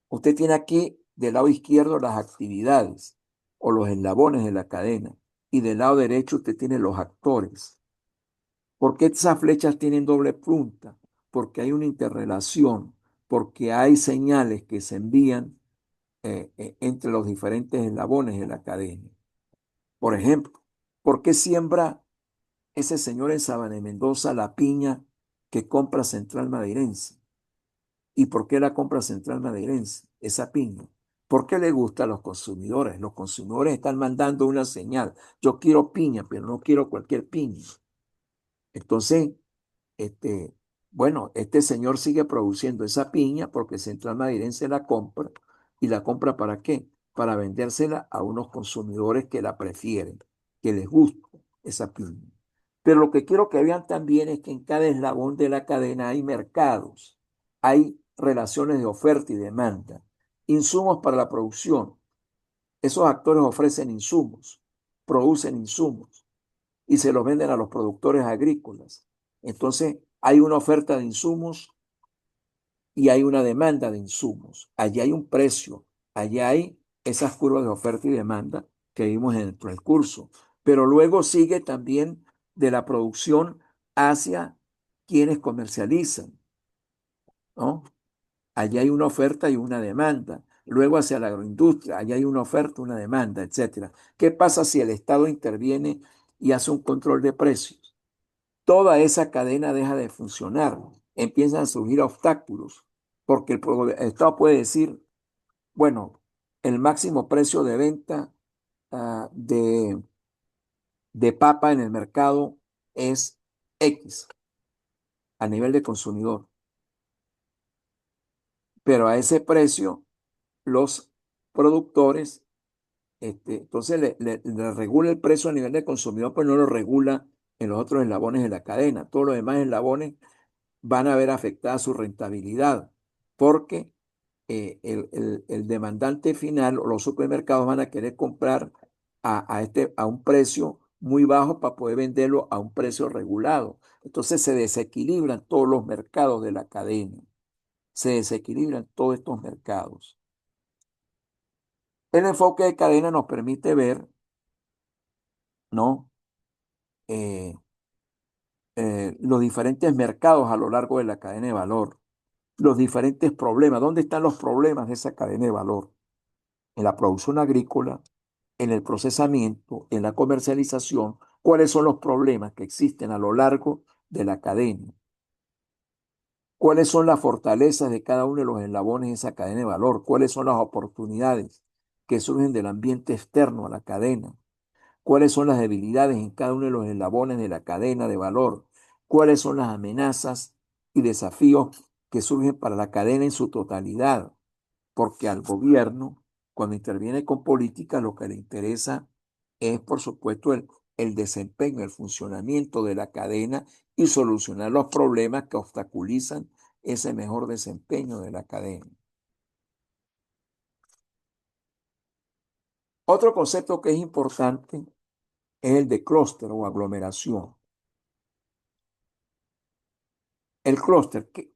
Usted tiene aquí del lado izquierdo las actividades o los eslabones de la cadena y del lado derecho usted tiene los actores. ¿Por qué esas flechas tienen doble punta? Porque hay una interrelación, porque hay señales que se envían entre los diferentes eslabones de la cadena. Por ejemplo, ¿por qué siembra ese señor en Sabana de Mendoza la piña que compra Central Madeirense? ¿Y por qué la compra Central Madeirense? Esa piña. ¿Por qué le gusta a los consumidores? Los consumidores están mandando una señal. Yo quiero piña, pero no quiero cualquier piña. Entonces, este, bueno, este señor sigue produciendo esa piña porque Central Madeirense la compra. ¿Y la compra para qué? Para vendérsela a unos consumidores que la prefieren, que les gusta esa piña. Pero lo que quiero que vean también es que en cada eslabón de la cadena hay mercados, hay relaciones de oferta y demanda, insumos para la producción. Esos actores ofrecen insumos, producen insumos y se los venden a los productores agrícolas. Entonces, hay una oferta de insumos y hay una demanda de insumos. Allí hay un precio, allí hay esas curvas de oferta y demanda que vimos en el transcurso. Pero luego sigue también de la producción hacia quienes comercializan, ¿no? Allí hay una oferta y una demanda. Luego hacia la agroindustria, allí hay una oferta, una demanda, etcétera. ¿Qué pasa si el Estado interviene y hace un control de precios? Toda esa cadena deja de funcionar. Empiezan a surgir obstáculos, porque el Estado puede decir, bueno, el máximo precio de venta de papa en el mercado es X a nivel de consumidor, pero a ese precio los productores, entonces le regula el precio a nivel de consumidor, pero no lo regula en los otros eslabones de la cadena. Todos los demás eslabones van a ver afectada su rentabilidad, porque el demandante final o los supermercados van a querer comprar a un precio muy bajo para poder venderlo a un precio regulado. Entonces se desequilibran todos los mercados de la cadena, se desequilibran todos estos mercados. El enfoque de cadena nos permite ver, ¿no? Eh, los diferentes mercados a lo largo de la cadena de valor, los diferentes problemas. ¿Dónde están los problemas de esa cadena de valor? En la producción agrícola, en el procesamiento, en la comercialización. ¿Cuáles son los problemas que existen a lo largo de la cadena? ¿Cuáles son las fortalezas de cada uno de los eslabones de esa cadena de valor? ¿Cuáles son las oportunidades que surgen del ambiente externo a la cadena? ¿Cuáles son las debilidades en cada uno de los eslabones de la cadena de valor? ¿Cuáles son las amenazas y desafíos que surgen para la cadena en su totalidad? Porque al gobierno, cuando interviene con política, lo que le interesa es, por supuesto, el desempeño, el funcionamiento de la cadena y solucionar los problemas que obstaculizan ese mejor desempeño de la cadena. Otro concepto que es importante es el de clúster o aglomeración. El clúster, que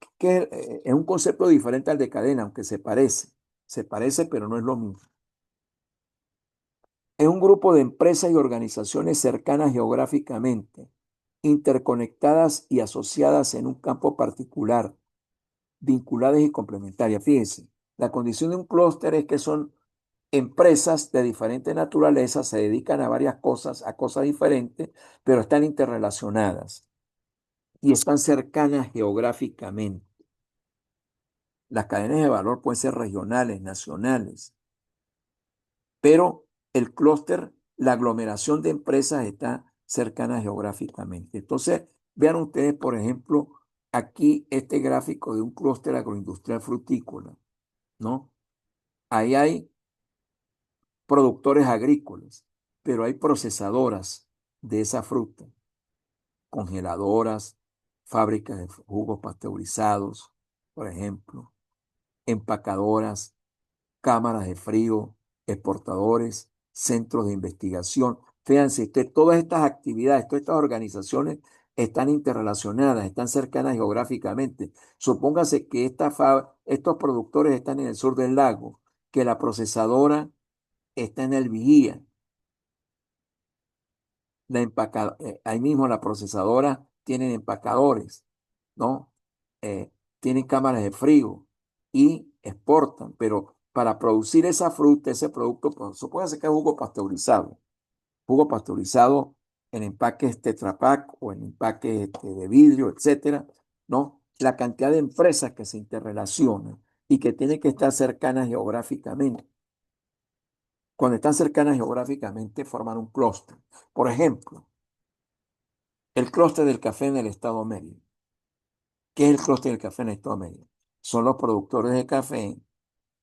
es un concepto diferente al de cadena, aunque se parece. Se parece, pero no es lo mismo. Es un grupo de empresas y organizaciones cercanas geográficamente, interconectadas y asociadas en un campo particular, vinculadas y complementarias. Fíjense, la condición de un clúster es que son empresas de diferente naturaleza, se dedican a varias cosas, a cosas diferentes, pero están interrelacionadas y están cercanas geográficamente. Las cadenas de valor pueden ser regionales, nacionales, pero el clúster, la aglomeración de empresas está cercana geográficamente. Entonces, vean ustedes, por ejemplo, aquí este gráfico de un clúster agroindustrial frutícola, ¿no? Ahí hay productores agrícolas, pero hay procesadoras de esa fruta, congeladoras, fábricas de jugos pasteurizados, por ejemplo, empacadoras, cámaras de frío, exportadores, centros de investigación. Fíjense, todas estas actividades, todas estas organizaciones están interrelacionadas, están cercanas geográficamente. Supóngase que estos productores están en el sur del lago, que la procesadora está en el Vigía, ahí mismo la procesadora tienen empacadores, ¿no? Eh, Tienen cámaras de frío y exportan, pero para producir esa fruta, ese producto, pues, supóngase que es jugo pasteurizado en empaques Tetra Pak o en empaques de vidrio, etcétera, ¿no? La cantidad de empresas que se interrelacionan y que tienen que estar cercanas geográficamente. Cuando están cercanas geográficamente, forman un clúster. Por ejemplo, el clúster del café en el estado Mérida. ¿Qué es el clúster del café en el estado Mérida? Son los productores de café,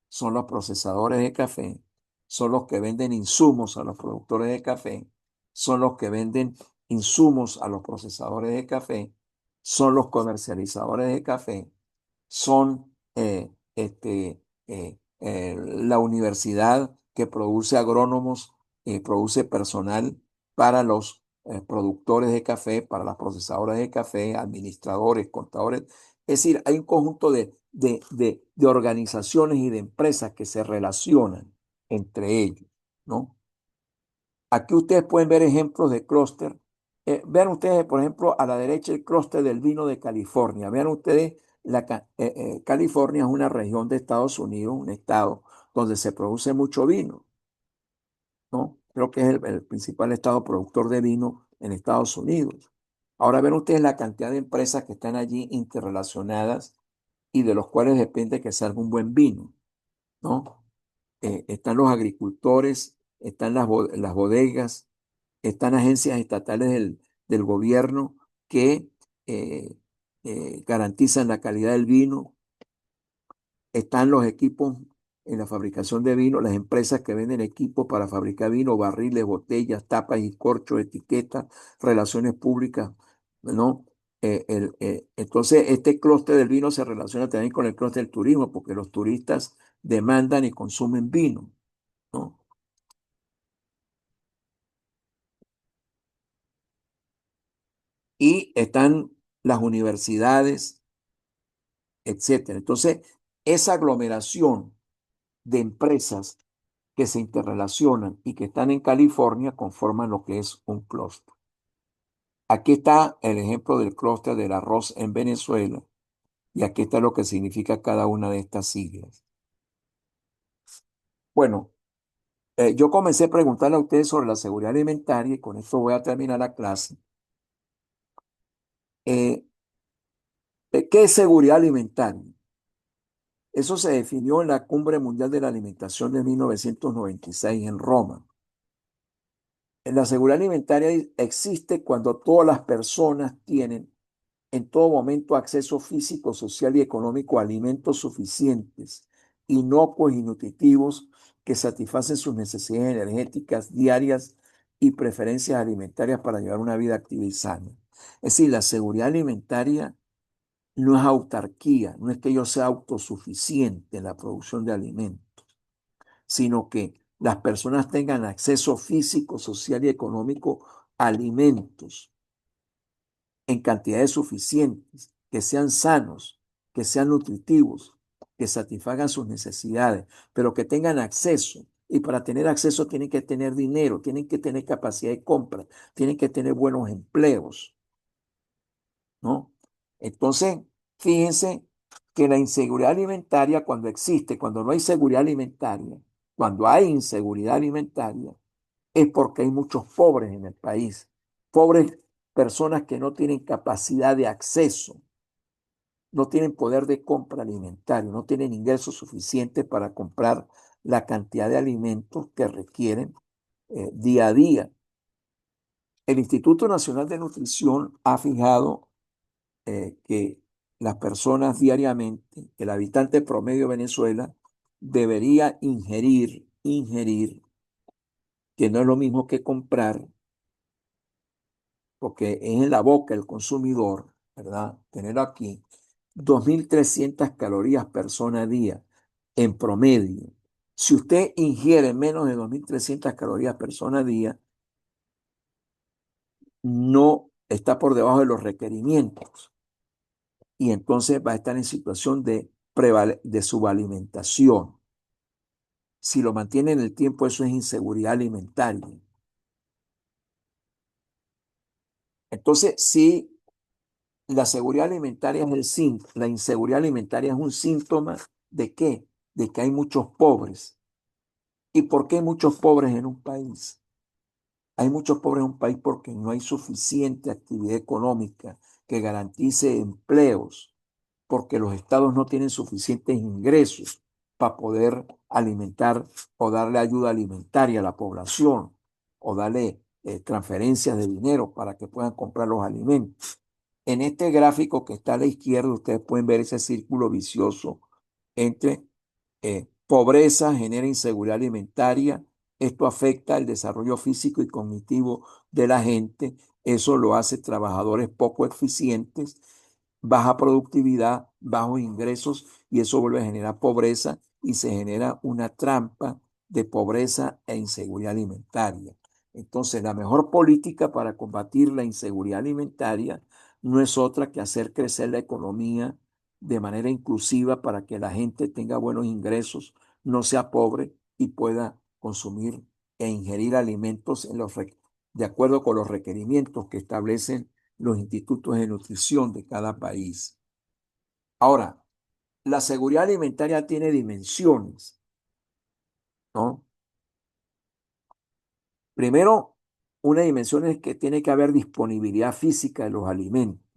son los procesadores de café, son los que venden insumos a los productores de café, son los que venden insumos a los procesadores de café, son los comercializadores de café, son la universidad que produce agrónomos, produce personal para los productores de café, para las procesadoras de café, administradores, contadores. Es decir, hay un conjunto de organizaciones y de empresas que se relacionan entre ellos, ¿no? Aquí ustedes pueden ver ejemplos de clúster. Vean ustedes, por ejemplo, a la derecha el clúster del vino de California. Vean ustedes, California es una región de Estados Unidos, un estado donde se produce mucho vino, ¿no? Creo que es el principal estado productor de vino en Estados Unidos. Ahora ven ustedes la cantidad de empresas que están allí interrelacionadas y de los cuales depende que salga un buen vino, ¿no? Están los agricultores, están las bodegas, están agencias estatales del gobierno que eh, garantizan la calidad del vino, están los equipos en la fabricación de vino, las empresas que venden equipos para fabricar vino, barriles, botellas, tapas y corchos, etiquetas, relaciones públicas, ¿no? Entonces, este clúster del vino se relaciona también con el clúster del turismo, porque los turistas demandan y consumen vino, ¿no? Y están las universidades, etcétera. Entonces, esa aglomeración de empresas que se interrelacionan y que están en California conforman lo que es un clúster. Aquí está el ejemplo del clúster del arroz en Venezuela y aquí está lo que significa cada una de estas siglas. Bueno, yo comencé a preguntarle a ustedes sobre la seguridad alimentaria y con esto voy a terminar la clase. Eh, ¿Qué es seguridad alimentaria? Eso se definió en la Cumbre Mundial de la Alimentación de 1996 en Roma. La seguridad alimentaria existe cuando todas las personas tienen en todo momento acceso físico, social y económico a alimentos suficientes, inocuos y nutritivos que satisfacen sus necesidades energéticas diarias y preferencias alimentarias para llevar una vida activa y sana. Es decir, la seguridad alimentaria no es autarquía, no es que yo sea autosuficiente en la producción de alimentos, sino que las personas tengan acceso físico, social y económico a alimentos en cantidades suficientes, que sean sanos, que sean nutritivos, que satisfagan sus necesidades, pero que tengan acceso. Y para tener acceso tienen que tener dinero, tienen que tener capacidad de compra, tienen que tener buenos empleos, ¿no? Entonces, fíjense que la inseguridad alimentaria, cuando existe, cuando no hay seguridad alimentaria, cuando hay inseguridad alimentaria, es porque hay muchos pobres en el país. Pobres personas que no tienen capacidad de acceso, no tienen poder de compra alimentario, no tienen ingresos suficientes para comprar la cantidad de alimentos que requieren día a día. El Instituto Nacional de Nutrición ha fijado que las personas diariamente, el habitante promedio de Venezuela, debería ingerir, que no es lo mismo que comprar, porque es en la boca el consumidor, ¿verdad? Tener aquí 2.300 calorías persona a día en promedio. Si usted ingiere menos de 2.300 calorías persona a día, no está por debajo de los requerimientos y entonces va a estar en situación de subalimentación. Si lo mantiene en el tiempo, eso es inseguridad alimentaria. Entonces, si la seguridad alimentaria es la inseguridad alimentaria es un síntoma ¿de qué? De que hay muchos pobres. ¿Y por qué hay muchos pobres en un país? Hay muchos pobres en un país porque no hay suficiente actividad económica que garantice empleos, porque los estados no tienen suficientes ingresos para poder alimentar o darle ayuda alimentaria a la población o darle transferencias de dinero para que puedan comprar los alimentos. En este gráfico que está a la izquierda, ustedes pueden ver ese círculo vicioso entre pobreza, genera inseguridad alimentaria. Esto afecta el desarrollo físico y cognitivo de la gente. Eso lo hace trabajadores poco eficientes, baja productividad, bajos ingresos y eso vuelve a generar pobreza y se genera una trampa de pobreza e inseguridad alimentaria. Entonces, la mejor política para combatir la inseguridad alimentaria no es otra que hacer crecer la economía de manera inclusiva para que la gente tenga buenos ingresos, no sea pobre y pueda consumir e ingerir alimentos de acuerdo con los requerimientos que establecen los institutos de nutrición de cada país. Ahora, la seguridad alimentaria tiene dimensiones, ¿no? Primero, una dimensión es que tiene que haber disponibilidad física de los alimentos.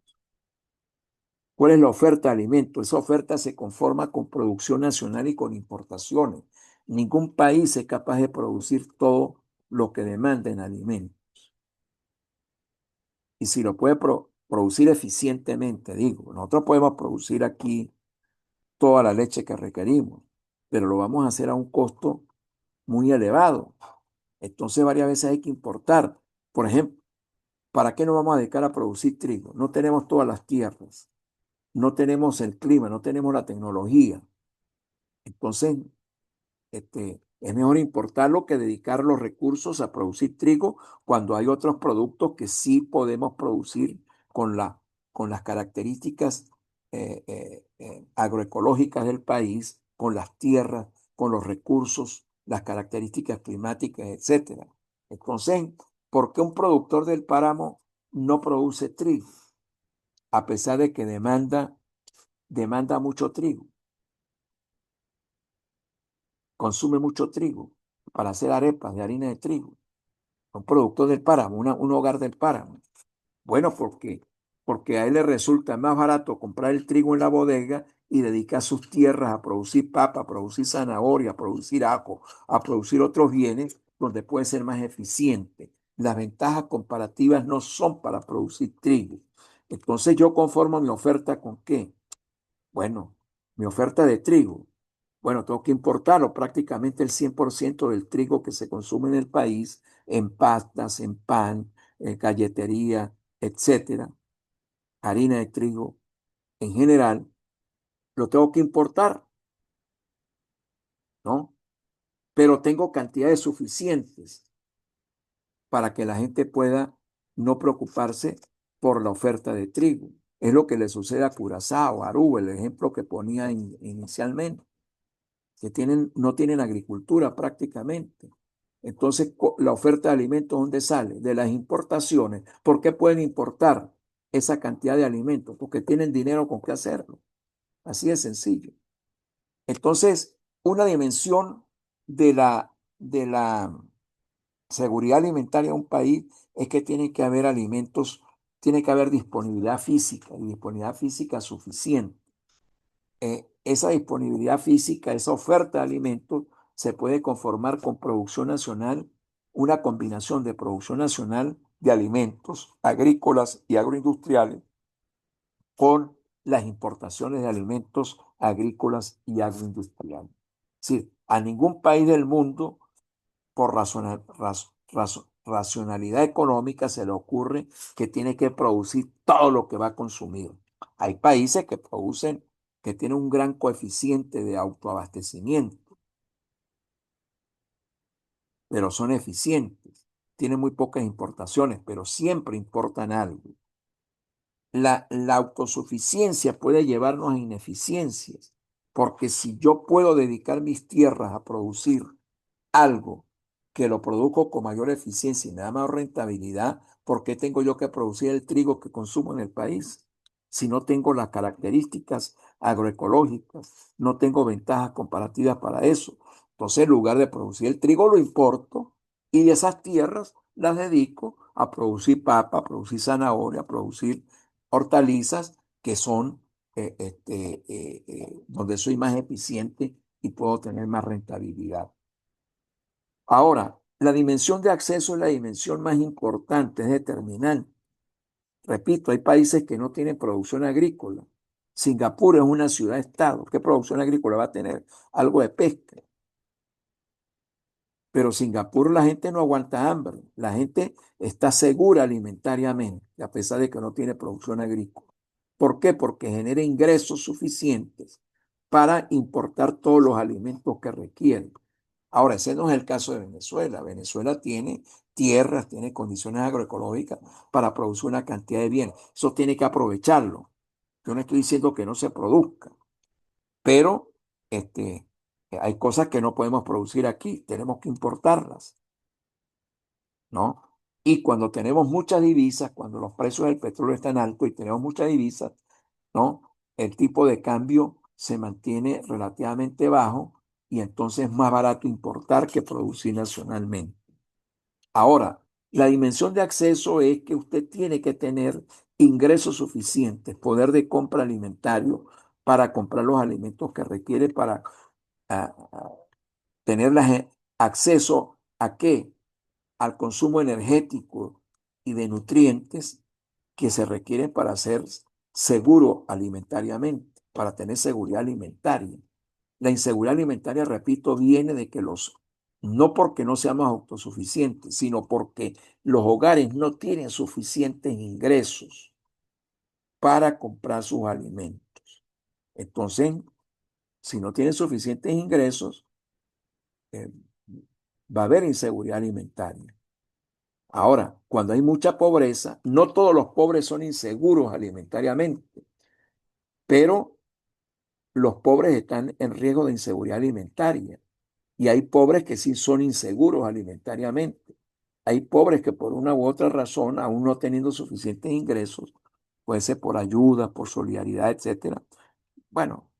¿Cuál es la oferta de alimentos? Esa oferta se conforma con producción nacional y con importaciones. Ningún país es capaz de producir todo lo que demanda en alimentos. Y si lo puede producir eficientemente, digo, nosotros podemos producir aquí toda la leche que requerimos, pero lo vamos a hacer a un costo muy elevado. Entonces varias veces hay que importar. Por ejemplo, ¿para qué nos vamos a dedicar a producir trigo? No tenemos todas las tierras, no tenemos el clima, no tenemos la tecnología. Entonces, es mejor importarlo que dedicar los recursos a producir trigo cuando hay otros productos que sí podemos producir con con las características agroecológicas del país, con las tierras, con los recursos, las características climáticas, etcétera. Entonces, ¿por qué un productor del páramo no produce trigo? A pesar de que demanda mucho trigo, consume mucho trigo para hacer arepas de harina de trigo. Un productor del páramo, un hogar del páramo. Bueno, porque a él le resulta más barato comprar el trigo en la bodega y dedicar sus tierras a producir papa, a producir zanahoria, a producir ajo, a producir otros bienes donde puede ser más eficiente. Las ventajas comparativas no son para producir trigo. Entonces yo conformo mi oferta con ¿qué? Bueno, mi oferta de trigo. Bueno, tengo que importarlo prácticamente el 100% del trigo que se consume en el país, en pastas, en pan, en galletería, etcétera, harina de trigo en general, lo tengo que importar, ¿no? pero tengo cantidades suficientes para que la gente pueda no preocuparse por la oferta de trigo. Es lo que le sucede a Curazao, a Aruba, el ejemplo que ponía inicialmente, que no tienen agricultura prácticamente. Entonces, la oferta de alimentos, ¿dónde sale? De las importaciones. ¿Por qué pueden importar esa cantidad de alimentos? Porque tienen dinero con qué hacerlo. Así de sencillo. Entonces, una dimensión de la seguridad alimentaria de un país es que tiene que haber alimentos, tiene que haber disponibilidad física y disponibilidad física suficiente. Esa disponibilidad física, esa oferta de alimentos se puede conformar con producción nacional, una combinación de producción nacional de alimentos agrícolas y agroindustriales con las importaciones de alimentos agrícolas y agroindustriales. Es decir, a ningún país del mundo por racionalidad económica se le ocurre que tiene que producir todo lo que va a consumir. Hay países que producen, que tienen un gran coeficiente de autoabastecimiento, pero son eficientes. Tienen muy pocas importaciones, pero siempre importan algo. La autosuficiencia puede llevarnos a ineficiencias, porque si yo puedo dedicar mis tierras a producir algo que lo produzco con mayor eficiencia y me da mayor rentabilidad, ¿por qué tengo yo que producir el trigo que consumo en el país? Si no tengo las características agroecológicas, no tengo ventajas comparativas para eso. Entonces, en lugar de producir el trigo, lo importo y de esas tierras las dedico a producir papa, a producir zanahoria, a producir hortalizas que son donde soy más eficiente y puedo tener más rentabilidad. Ahora, la dimensión de acceso es la dimensión más importante, es determinante. Repito, hay países que no tienen producción agrícola. Singapur es una ciudad-estado. ¿Qué producción agrícola va a tener? Algo de pesca. Pero Singapur la gente no aguanta hambre. La gente está segura alimentariamente, a pesar de que no tiene producción agrícola. ¿Por qué? Porque genera ingresos suficientes para importar todos los alimentos que requieren. Ahora, ese no es el caso de Venezuela. Venezuela tiene tierras, tiene condiciones agroecológicas para producir una cantidad de bienes. Eso tiene que aprovecharlo. Yo no estoy diciendo que no se produzca, pero hay cosas que no podemos producir aquí, tenemos que importarlas, ¿no? Y cuando tenemos muchas divisas, cuando los precios del petróleo están altos y tenemos muchas divisas, ¿no? El tipo de cambio se mantiene relativamente bajo y entonces es más barato importar que producir nacionalmente. Ahora, la dimensión de acceso es que usted tiene que tener ingresos suficientes, poder de compra alimentario para comprar los alimentos que requiere para ah, ah, tener acceso a qué? Al consumo energético y de nutrientes que se requieren para ser seguro alimentariamente, para tener seguridad alimentaria. La inseguridad alimentaria, repito, viene de que no porque no seamos autosuficientes, sino porque los hogares no tienen suficientes ingresos para comprar sus alimentos. Entonces, si no tienen suficientes ingresos, eh, va a haber inseguridad alimentaria. Ahora, cuando hay mucha pobreza, no todos los pobres son inseguros alimentariamente, pero los pobres están en riesgo de inseguridad alimentaria. Y hay pobres que sí son inseguros alimentariamente. Hay pobres que por una u otra razón, aún no teniendo suficientes ingresos, puede ser por ayuda, por solidaridad, etcétera, bueno,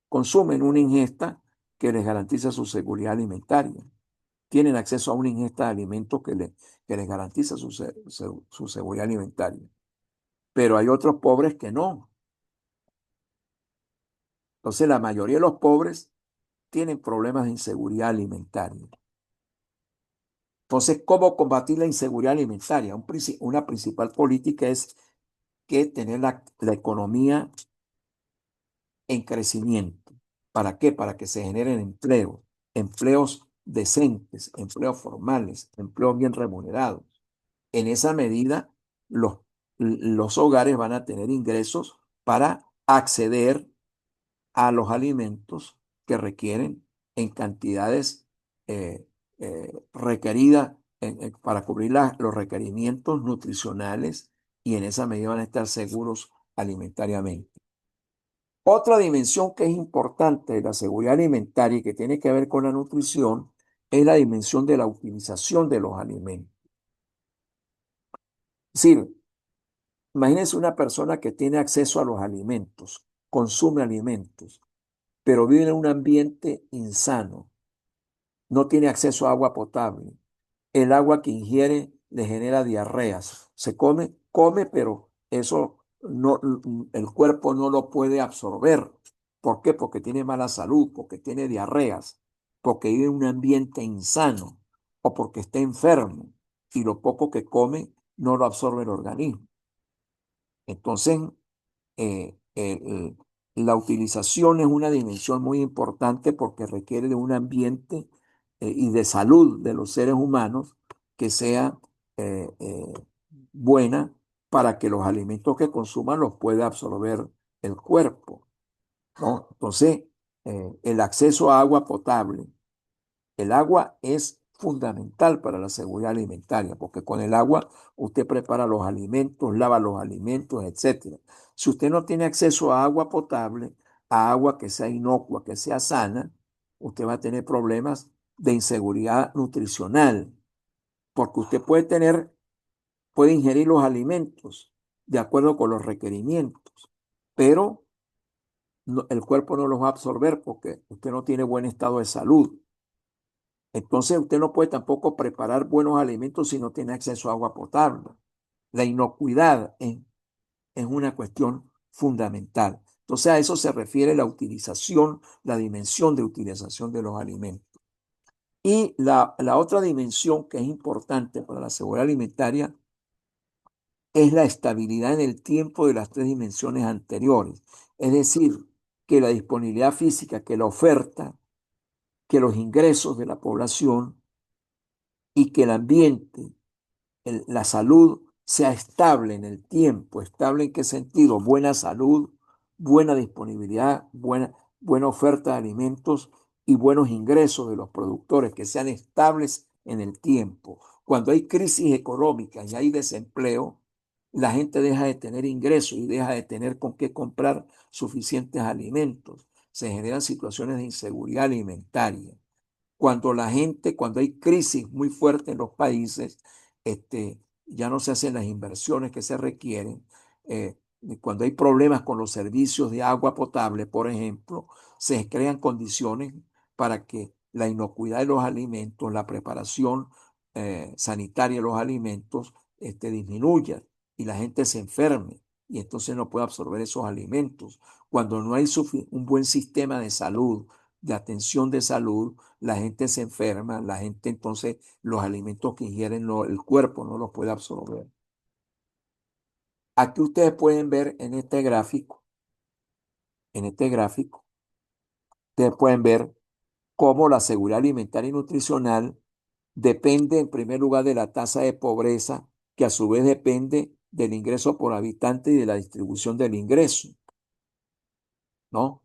consumen una ingesta que les garantiza su seguridad alimentaria. Tienen acceso a una ingesta de alimentos que les garantiza su seguridad alimentaria. Pero hay otros pobres que no. Entonces, la mayoría de los pobres tienen problemas de inseguridad alimentaria. Entonces, ¿cómo combatir la inseguridad alimentaria? Una principal política es que tener la economía en crecimiento. ¿Para qué? Para que se generen empleos, empleos decentes, empleos formales, empleos bien remunerados. En esa medida, los hogares van a tener ingresos para acceder a los alimentos que requieren en cantidades requerida para cubrir los requerimientos nutricionales y en esa medida van a estar seguros alimentariamente. Otra dimensión que es importante de la seguridad alimentaria y que tiene que ver con la nutrición es la dimensión de la utilización de los alimentos. Es decir, imagínense una persona que tiene acceso a los alimentos, consume alimentos, pero vive en un ambiente insano, no tiene acceso a agua potable. El agua que ingiere le genera diarreas. Se come, pero eso no, el cuerpo no lo puede absorber. ¿Por qué? Porque tiene mala salud, porque tiene diarreas, porque vive en un ambiente insano o porque está enfermo y lo poco que come no lo absorbe el organismo. Entonces, la utilización es una dimensión muy importante porque requiere de un ambiente y de salud de los seres humanos que sea eh, eh, buena para que los alimentos que consuman los pueda absorber el cuerpo, ¿no? Entonces, el acceso a agua potable. El agua es fundamental para la seguridad alimentaria, porque con el agua usted prepara los alimentos, lava los alimentos, etcétera. Si usted no tiene acceso a agua potable, a agua que sea inocua, que sea sana, usted va a tener problemas de inseguridad nutricional, porque usted puede ingerir los alimentos de acuerdo con los requerimientos, pero el cuerpo no los va a absorber porque usted no tiene buen estado de salud. Entonces usted no puede tampoco preparar buenos alimentos si no tiene acceso a agua potable. La inocuidad es una cuestión fundamental. Entonces a eso se refiere la utilización, la dimensión de utilización de los alimentos. Y la otra dimensión que es importante para la seguridad alimentaria es la estabilidad en el tiempo de las tres dimensiones anteriores. Es decir, que la disponibilidad física, que la oferta, que los ingresos de la población y que el ambiente, la salud sea estable en el tiempo. ¿Estable en qué sentido? Buena salud, buena disponibilidad, buena oferta de alimentos y buenos ingresos de los productores que sean estables en el tiempo. Cuando hay crisis económica y hay desempleo, la gente deja de tener ingresos y deja de tener con qué comprar suficientes alimentos. Se generan situaciones de inseguridad alimentaria. Cuando hay crisis muy fuerte en los países, ya no se hacen las inversiones que se requieren. Cuando hay problemas con los servicios de agua potable, por ejemplo, se crean condiciones para que la inocuidad de los alimentos, la preparación sanitaria de los alimentos, disminuya y la gente se enferme y entonces no puede absorber esos alimentos. Cuando no hay un buen sistema de salud, de atención de salud, la gente se enferma, la gente entonces los alimentos que ingieren el cuerpo no los puede absorber. Aquí ustedes pueden ver en este gráfico, ustedes pueden ver cómo la seguridad alimentaria y nutricional depende en primer lugar de la tasa de pobreza, que a su vez depende del ingreso por habitante y de la distribución del ingreso, ¿no?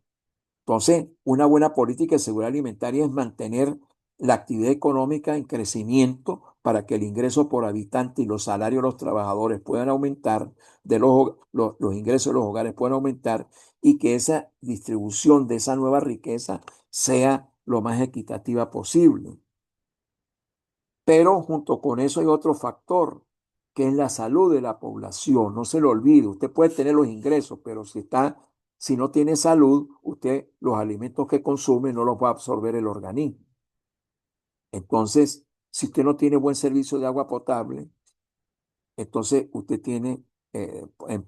Entonces, una buena política de seguridad alimentaria es mantener la actividad económica en crecimiento para que el ingreso por habitante y los salarios de los trabajadores puedan aumentar, los ingresos de los hogares puedan aumentar y que esa distribución de esa nueva riqueza sea lo más equitativa posible. Pero junto con eso hay otro factor, que es la salud de la población. No se lo olvide, usted puede tener los ingresos, pero si no tiene salud, usted los alimentos que consume no los va a absorber el organismo. Entonces, si usted no tiene buen servicio de agua potable, entonces usted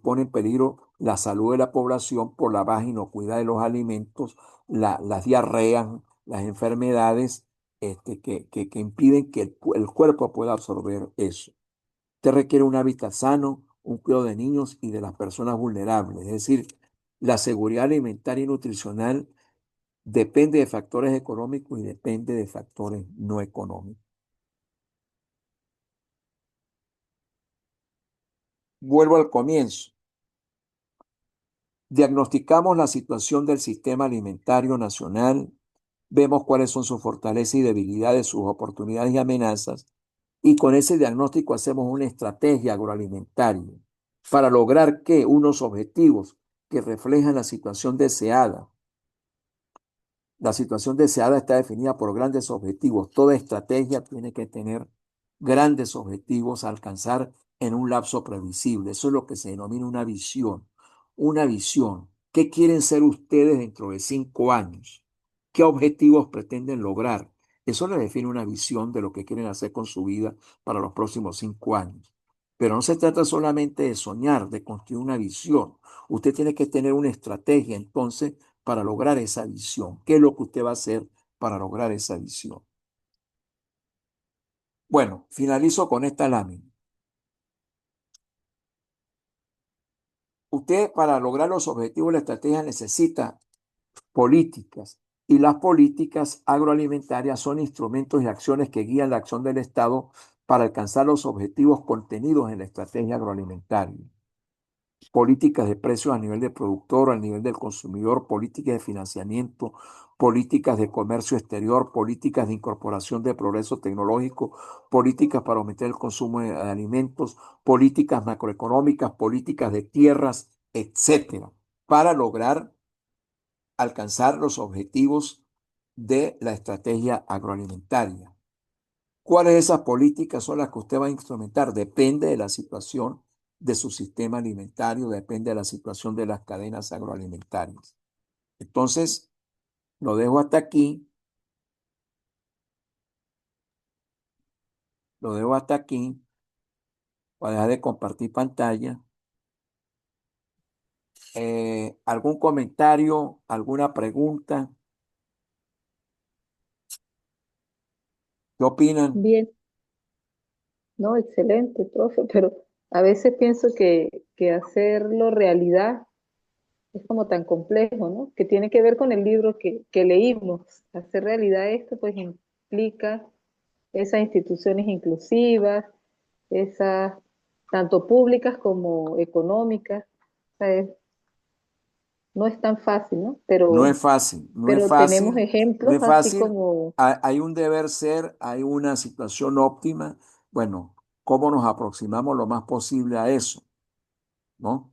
pone en peligro la salud de la población por la baja inocuidad de los alimentos, las diarreas, las enfermedades que impiden que el cuerpo pueda absorber eso. Usted requiere un hábitat sano, un cuidado de niños y de las personas vulnerables. Es decir, la seguridad alimentaria y nutricional depende de factores económicos y depende de factores no económicos. Vuelvo al comienzo. Diagnosticamos la situación del sistema alimentario nacional, vemos cuáles son sus fortalezas y debilidades, sus oportunidades y amenazas, y con ese diagnóstico hacemos una estrategia agroalimentaria para lograr que unos objetivos que reflejan la situación deseada. La situación deseada está definida por grandes objetivos. Toda estrategia tiene que tener grandes objetivos a alcanzar en un lapso previsible. Eso es lo que se denomina una visión. Una visión. ¿Qué quieren ser ustedes dentro de 5 años? ¿Qué objetivos pretenden lograr? Eso le define una visión de lo que quieren hacer con su vida para los próximos 5 años. Pero no se trata solamente de soñar, de construir una visión. Usted tiene que tener una estrategia entonces para lograr esa visión. ¿Qué es lo que usted va a hacer para lograr esa visión? Bueno, finalizo con esta lámina. Usted para lograr los objetivos de la estrategia necesita políticas y las políticas agroalimentarias son instrumentos y acciones que guían la acción del Estado para alcanzar los objetivos contenidos en la estrategia agroalimentaria. Políticas de precios a nivel de productor, a nivel del consumidor, políticas de financiamiento, políticas de comercio exterior, políticas de incorporación de progreso tecnológico, políticas para aumentar el consumo de alimentos, políticas macroeconómicas, políticas de tierras, etcétera, para lograr alcanzar los objetivos de la estrategia agroalimentaria. ¿Cuáles de esas políticas son las que usted va a instrumentar? Depende de la situación de su sistema alimentario, depende de la situación de las cadenas agroalimentarias. Entonces, lo dejo hasta aquí, lo dejo hasta aquí, para dejar de compartir pantalla. ¿Algún comentario, alguna pregunta? ¿Qué opinan? Bien, no, excelente, profe, pero a veces pienso que hacerlo realidad es como tan complejo, ¿no? Que tiene que ver con el libro que leímos. Hacer realidad esto pues implica esas instituciones inclusivas, esas tanto públicas como económicas. O sea, no es tan fácil, ¿no? No es fácil, no es Pero tenemos fácil, no ejemplos es así fácil. como, Hay un deber ser, hay una situación óptima. Bueno, ¿cómo nos aproximamos lo más posible a eso? ¿No?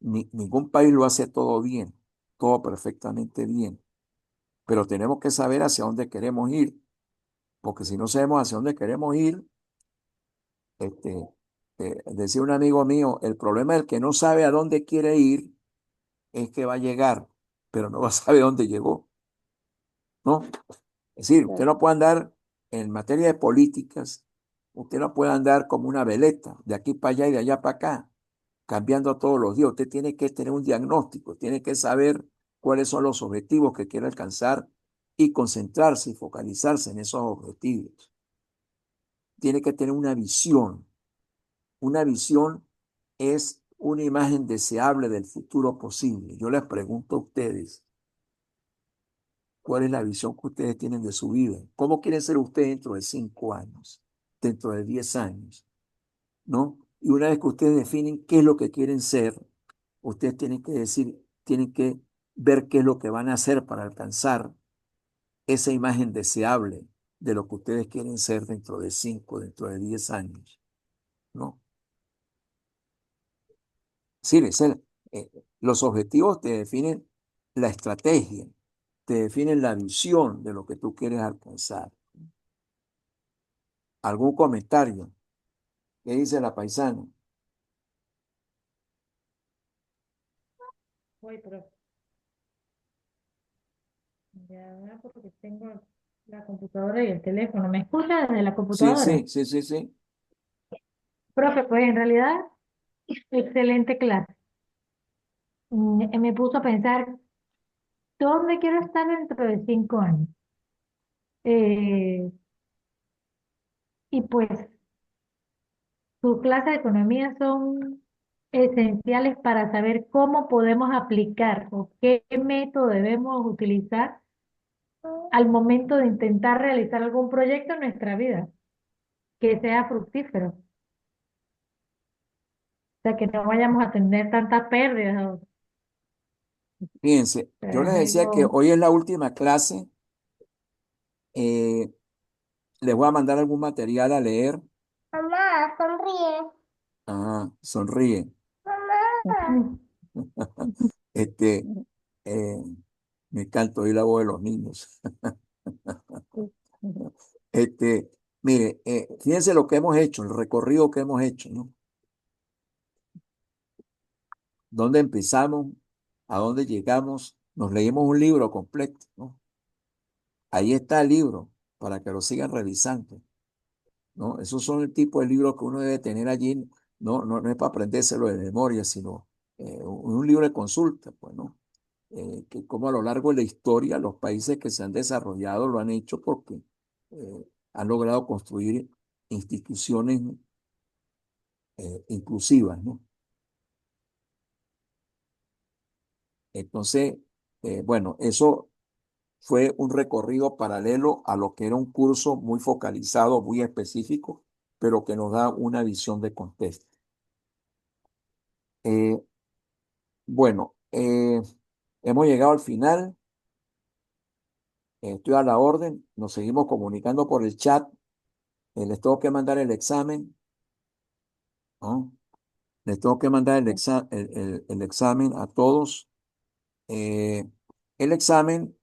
Ningún país lo hace todo bien, todo perfectamente bien, pero tenemos que saber hacia dónde queremos ir, porque si no sabemos hacia dónde queremos ir, este, decía un amigo mío, el problema del que no sabe a dónde quiere ir es que va a llegar, pero no va a saber dónde llegó, ¿no? Es decir, usted no puede andar en materia de políticas, usted no puede andar como una veleta, de aquí para allá y de allá para acá, cambiando todos los días. Usted tiene que tener un diagnóstico, tiene que saber cuáles son los objetivos que quiere alcanzar y concentrarse y focalizarse en esos objetivos. Tiene que tener una visión. Una visión es una imagen deseable del futuro posible. Yo les pregunto a ustedes, ¿cuál es la visión que ustedes tienen de su vida? ¿Cómo quieren ser ustedes dentro de 5 años, dentro de 10 años? ¿No? Y una vez que ustedes definen qué es lo que quieren ser, ustedes tienen que decir, tienen que ver qué es lo que van a hacer para alcanzar esa imagen deseable de lo que ustedes quieren ser dentro de 5, dentro de 10 años, ¿no? Sí, los objetivos te definen la estrategia, te definen la visión de lo que tú quieres alcanzar. ¿Algún comentario? ¿Qué dice la paisana? Uy, pero ya porque tengo la computadora y el teléfono. ¿Me escucha desde la Sí, computadora? sí, sí, sí, sí. Profe, pues en realidad, excelente clase. Me puso a pensar, ¿dónde quiero estar dentro de 5 años? Eh, y pues sus clases de economía son esenciales para saber cómo podemos aplicar o qué método debemos utilizar al momento de intentar realizar algún proyecto en nuestra vida que sea fructífero. O sea, que no vayamos a tener tantas pérdidas. Fíjense, yo les decía que Traigo. hoy es la última clase. eh, Les voy a mandar algún material a leer. Mamá, sonríe. Ah, sonríe. Mamá. Este, eh, Me encanta oír la voz de los niños. Este, Mire, fíjense lo que hemos hecho, el recorrido que hemos hecho, ¿no? ¿Dónde empezamos? ¿A dónde llegamos? Nos leímos un libro completo, ¿no? Ahí está el libro para que lo sigan revisando, ¿no? Esos son el tipo de libros que uno debe tener allí, no es para aprendérselo de memoria, sino un libro de consulta, pues, ¿no? Que como a lo largo de la historia los países que se han desarrollado lo han hecho porque han logrado construir instituciones inclusivas, ¿no? Entonces, bueno, eso fue un recorrido paralelo a lo que era un curso muy focalizado, muy específico, pero que nos da una visión de contexto. Eh, bueno, hemos llegado al final. Estoy a la orden. Nos seguimos comunicando por el chat. Les tengo que mandar el examen, ¿no? Les tengo que mandar el examen a todos. Eh, el examen,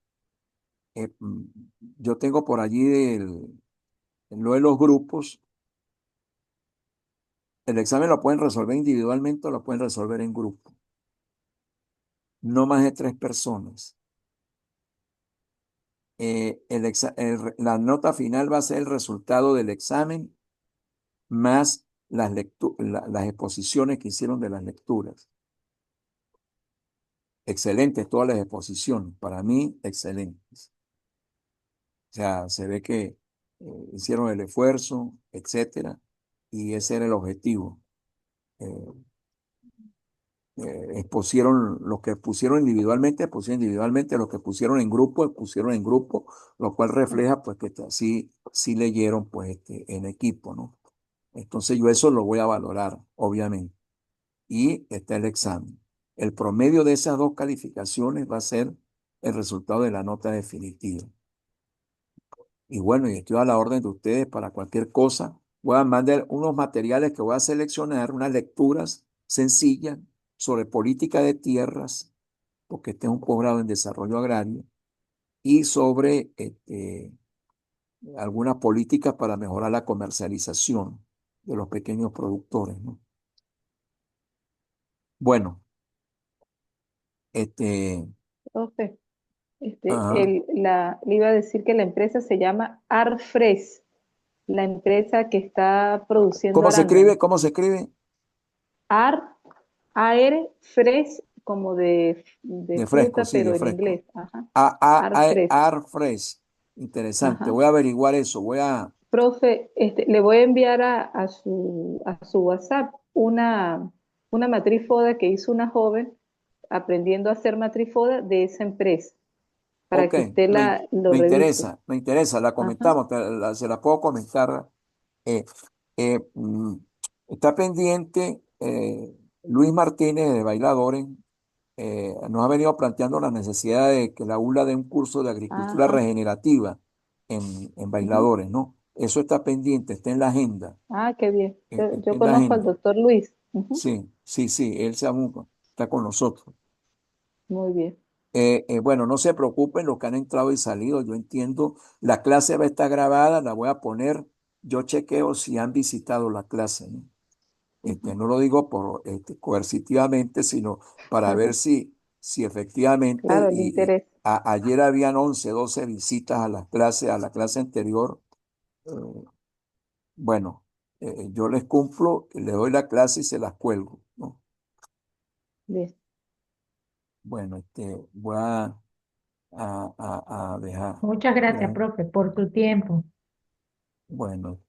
mm, yo tengo por allí lo de los grupos. El examen lo pueden resolver individualmente o lo pueden resolver en grupo. No más de 3 personas. La nota final va a ser el resultado del examen más las exposiciones que hicieron de las lecturas. Excelentes todas las exposiciones, para mí excelentes. O sea, se ve que hicieron el esfuerzo, etcétera, y ese era el objetivo. Eh, Expusieron los que pusieron individualmente, los que pusieron en grupo, pusieron en grupo, lo cual refleja pues que sí leyeron pues en equipo, ¿no? Entonces yo eso lo voy a valorar, obviamente. Y está el examen. El promedio de esas dos calificaciones va a ser el resultado de la nota definitiva. Y bueno, y estoy a la orden de ustedes para cualquier cosa. Voy a mandar unos materiales que voy a seleccionar, unas lecturas sencillas sobre política de tierras, porque este es un posgrado en desarrollo agrario, y sobre algunas políticas para mejorar la comercialización de los pequeños productores, ¿no? Bueno, este, Profe, ajá. le iba a decir que la empresa se llama Arfres, la empresa que está produciendo ¿Cómo se arándanos. escribe? ¿Cómo se escribe? Ar, AR, Fres, como de De fresco, fruta, sí, pero de en fresco. inglés. Ajá. A Arfres. Arfres. Interesante. Ajá. Voy a averiguar eso. Profe, le voy a enviar a su WhatsApp una matrifoda que hizo una joven aprendiendo a hacer matrifoda de esa empresa, para Ok, que usted lo me revise. interesa, me interesa. La Ajá. comentamos, se la puedo comentar. Eh, eh, mm, Está pendiente Luis Martínez de Bailadores. Nos ha venido planteando la necesidad de que la ULA dé un curso de agricultura Ajá. regenerativa en Ujú. Bailadores, ¿no? Eso está pendiente, está en la agenda. Ah, qué bien. Está Yo en la conozco al agenda. doctor Luis. Ujú. Sí, sí, sí, está con nosotros. Muy bien. Bueno, no se preocupen los que han entrado y salido, yo entiendo, la clase va a estar grabada, la voy a poner, yo chequeo si han visitado la clase, ¿no? Ujú. No lo digo coercitivamente, sino para ver si efectivamente, Claro, el interés. ayer habían 11 12 visitas a la clase anterior. eh, bueno, yo les cumplo, les doy la clase y se las cuelgo, ¿no? Bien. Bueno, voy a dejar. Muchas gracias, Ya, profe, por tu tiempo. bueno,